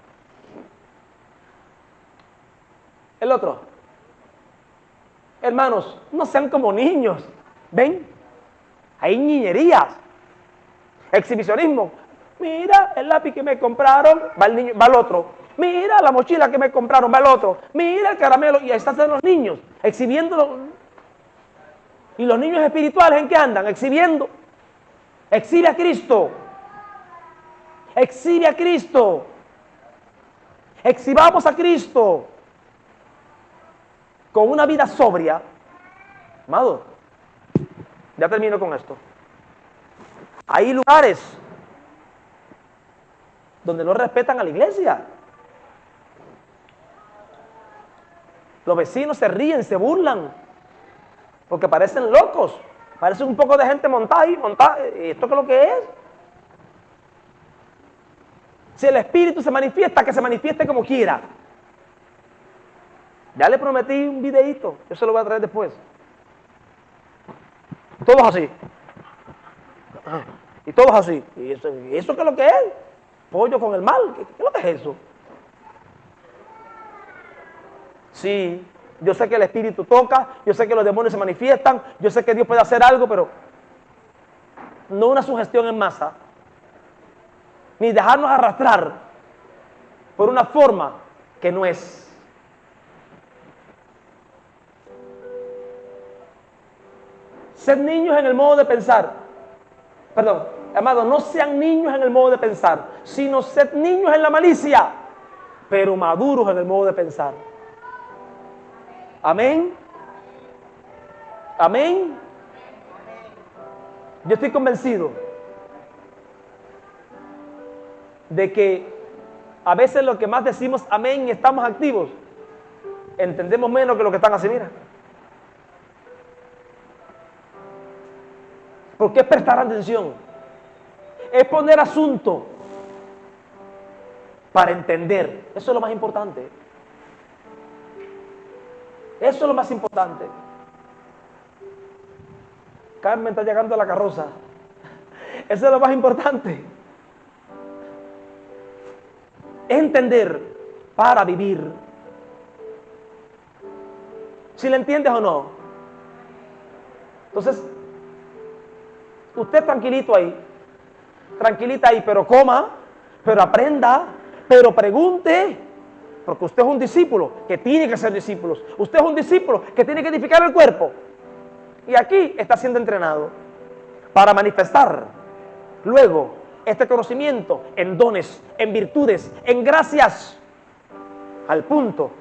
El otro. Hermanos, no sean como niños. ¿Ven? Hay niñerías. Exhibicionismo. Mira el lápiz que me compraron, va el niño, va el otro. Mira la mochila que me compraron, va el otro. Mira el caramelo. Y ahí están los niños, exhibiéndolo. ¿Y los niños espirituales en qué andan? Exhibiendo. Exhibe a Cristo. Exhibe a Cristo. Exhibamos a Cristo. Con una vida sobria. Amado, ya termino con esto. Hay lugares donde no respetan a la iglesia. Los vecinos se ríen, se burlan, porque parecen locos. Parecen un poco de gente montada y montada. ¿Esto qué es lo que es? Si el Espíritu se manifiesta, que se manifieste como quiera. Ya le prometí un videíto, yo se lo voy a traer después. Todos así. Y todos así. ¿Y eso qué es lo que es? Pollo con el mal. ¿Qué es lo que es eso? Sí, yo sé que el Espíritu toca, yo sé que los demonios se manifiestan, yo sé que Dios puede hacer algo, pero no una sugestión en masa, ni dejarnos arrastrar por una forma que no es. Sed niños en el modo de pensar. Perdón, amado, no sean niños en el modo de pensar, sino sed niños en la malicia, pero maduros en el modo de pensar. Amén. Amén. Yo estoy convencido de que a veces lo que más decimos amén y estamos activos, entendemos menos que lo que están así, mira. Porque es prestar atención, es poner asunto para entender. Eso es lo más importante. Eso es lo más importante. Carmen está llegando a la carroza. Eso es lo más importante. Es entender para vivir. ¿Si le entiendes o no? Entonces, usted tranquilito ahí, tranquilita ahí, pero coma, pero aprenda, pero pregunte, porque usted es un discípulo que tiene que ser discípulo. Usted es un discípulo que tiene que edificar el cuerpo. Y aquí está siendo entrenado para manifestar luego este conocimiento en dones, en virtudes, en gracias, al punto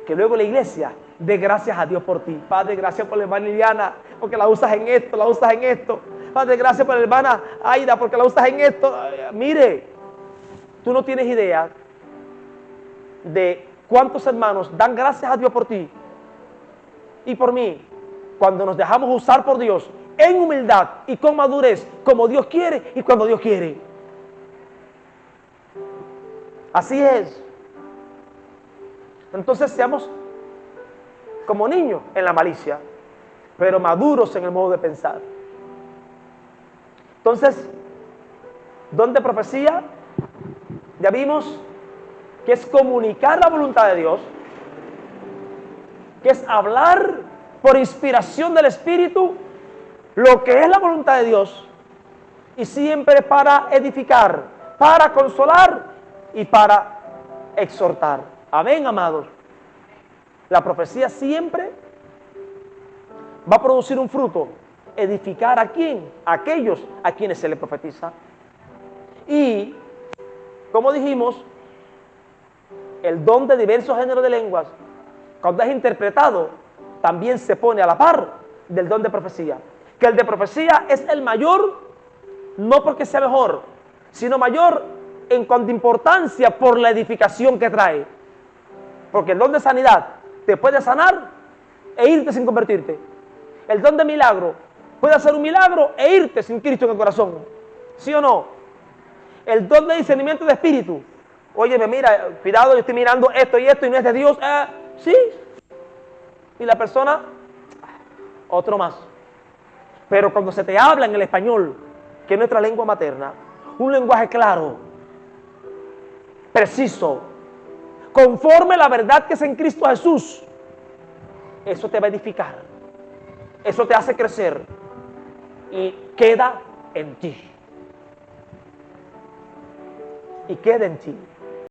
que luego la iglesia dé gracias a Dios por ti. Padre, gracias por la hermana Liliana, porque la usas en esto, la usas en esto. Padre, gracias por la hermana Aida, porque la usas en esto. Mire, tú no tienes idea de cuántos hermanos dan gracias a Dios por ti y por mí, cuando nos dejamos usar por Dios en humildad y con madurez, como Dios quiere y cuando Dios quiere. Así es. Entonces seamos como niños en la malicia, pero maduros en el modo de pensar. Entonces, don de profecía, ya vimos que es comunicar la voluntad de Dios, que es hablar por inspiración del Espíritu lo que es la voluntad de Dios, y siempre para edificar, para consolar y para exhortar. Amén, amados. La profecía siempre va a producir un fruto. ¿Edificar a quién? A aquellos a quienes se le profetiza. Y, como dijimos, el don de diversos géneros de lenguas, cuando es interpretado, también se pone a la par del don de profecía. Que el de profecía es el mayor, no porque sea mejor, sino mayor en cuanto a importancia por la edificación que trae. Porque el don de sanidad te puede sanar e irte sin convertirte. El don de milagro puede hacer un milagro e irte sin Cristo en el corazón. ¿Sí o no? El don de discernimiento de espíritu. Óyeme, mira, cuidado, yo estoy mirando esto y no es de Dios. Sí. Y la persona, otro más. Pero cuando se te habla en el español, que es nuestra lengua materna, un lenguaje claro, preciso, conforme a la verdad que es en Cristo Jesús, eso te va a edificar, eso te hace crecer y queda en ti. Y queda en ti.